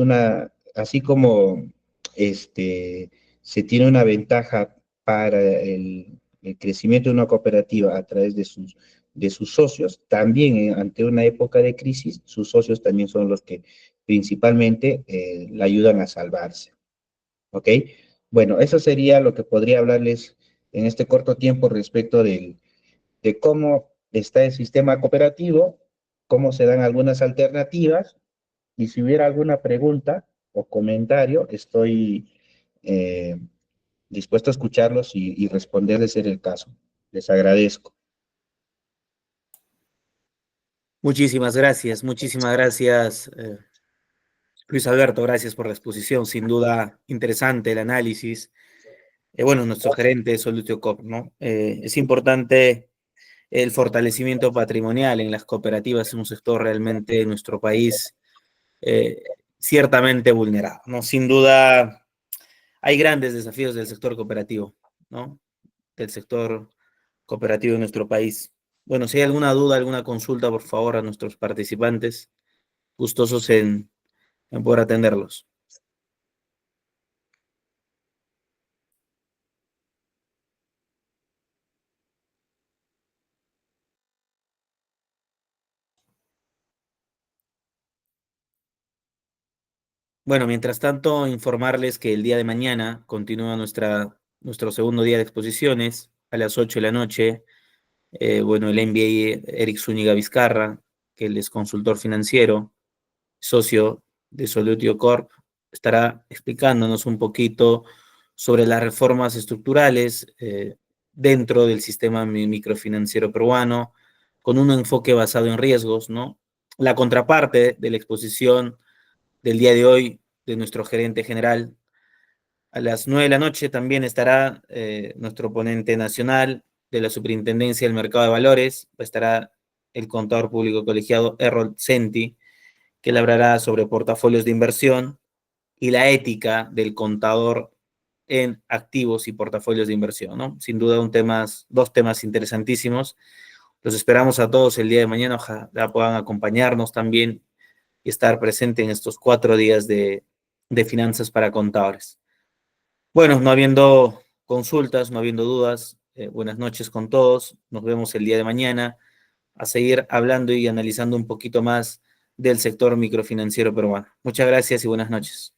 Speaker 2: así como se tiene una ventaja para el crecimiento de una cooperativa a través de sus socios, también ante una época de crisis, sus socios también son los que principalmente la ayudan a salvarse. ¿Ok? Bueno, eso sería lo que podría hablarles en este corto tiempo respecto de cómo está el sistema cooperativo, cómo se dan algunas alternativas, y si hubiera alguna pregunta o comentario, estoy eh, dispuesto a escucharlos y responder de ser el caso. Les agradezco.
Speaker 1: Muchísimas gracias, Luis Alberto, gracias por la exposición, sin duda interesante el análisis. Bueno, nuestro gerente Solutio Cop, ¿no? Es importante el fortalecimiento patrimonial en las cooperativas, en un sector realmente en nuestro país ciertamente vulnerado, ¿no? Sin duda hay grandes desafíos del sector cooperativo, ¿no? Del sector cooperativo en nuestro país. Bueno, si hay alguna duda, alguna consulta, por favor, a nuestros participantes, gustosos en poder atenderlos. Bueno, mientras tanto, informarles que el día de mañana continúa nuestro segundo día de exposiciones a las 8 de la noche. Bueno, el MBA Eric Zúñiga Vizcarra, que él es consultor financiero, socio de Solutio Corp, estará explicándonos un poquito sobre las reformas estructurales dentro del sistema microfinanciero peruano, con un enfoque basado en riesgos, ¿no? La contraparte de la exposición del día de hoy de nuestro gerente general. A las 9 de la noche también estará nuestro ponente nacional de la Superintendencia del Mercado de Valores, estará el contador público colegiado Errol Senti, que le hablará sobre portafolios de inversión y la ética del contador en activos y portafolios de inversión, ¿no? Sin duda dos temas interesantísimos. Los esperamos a todos el día de mañana, ojalá puedan acompañarnos también y estar presente en estos 4 días de finanzas para contadores. Bueno, no habiendo consultas, no habiendo dudas, buenas noches con todos. Nos vemos el día de mañana a seguir hablando y analizando un poquito más del sector microfinanciero peruano. Muchas gracias y buenas noches.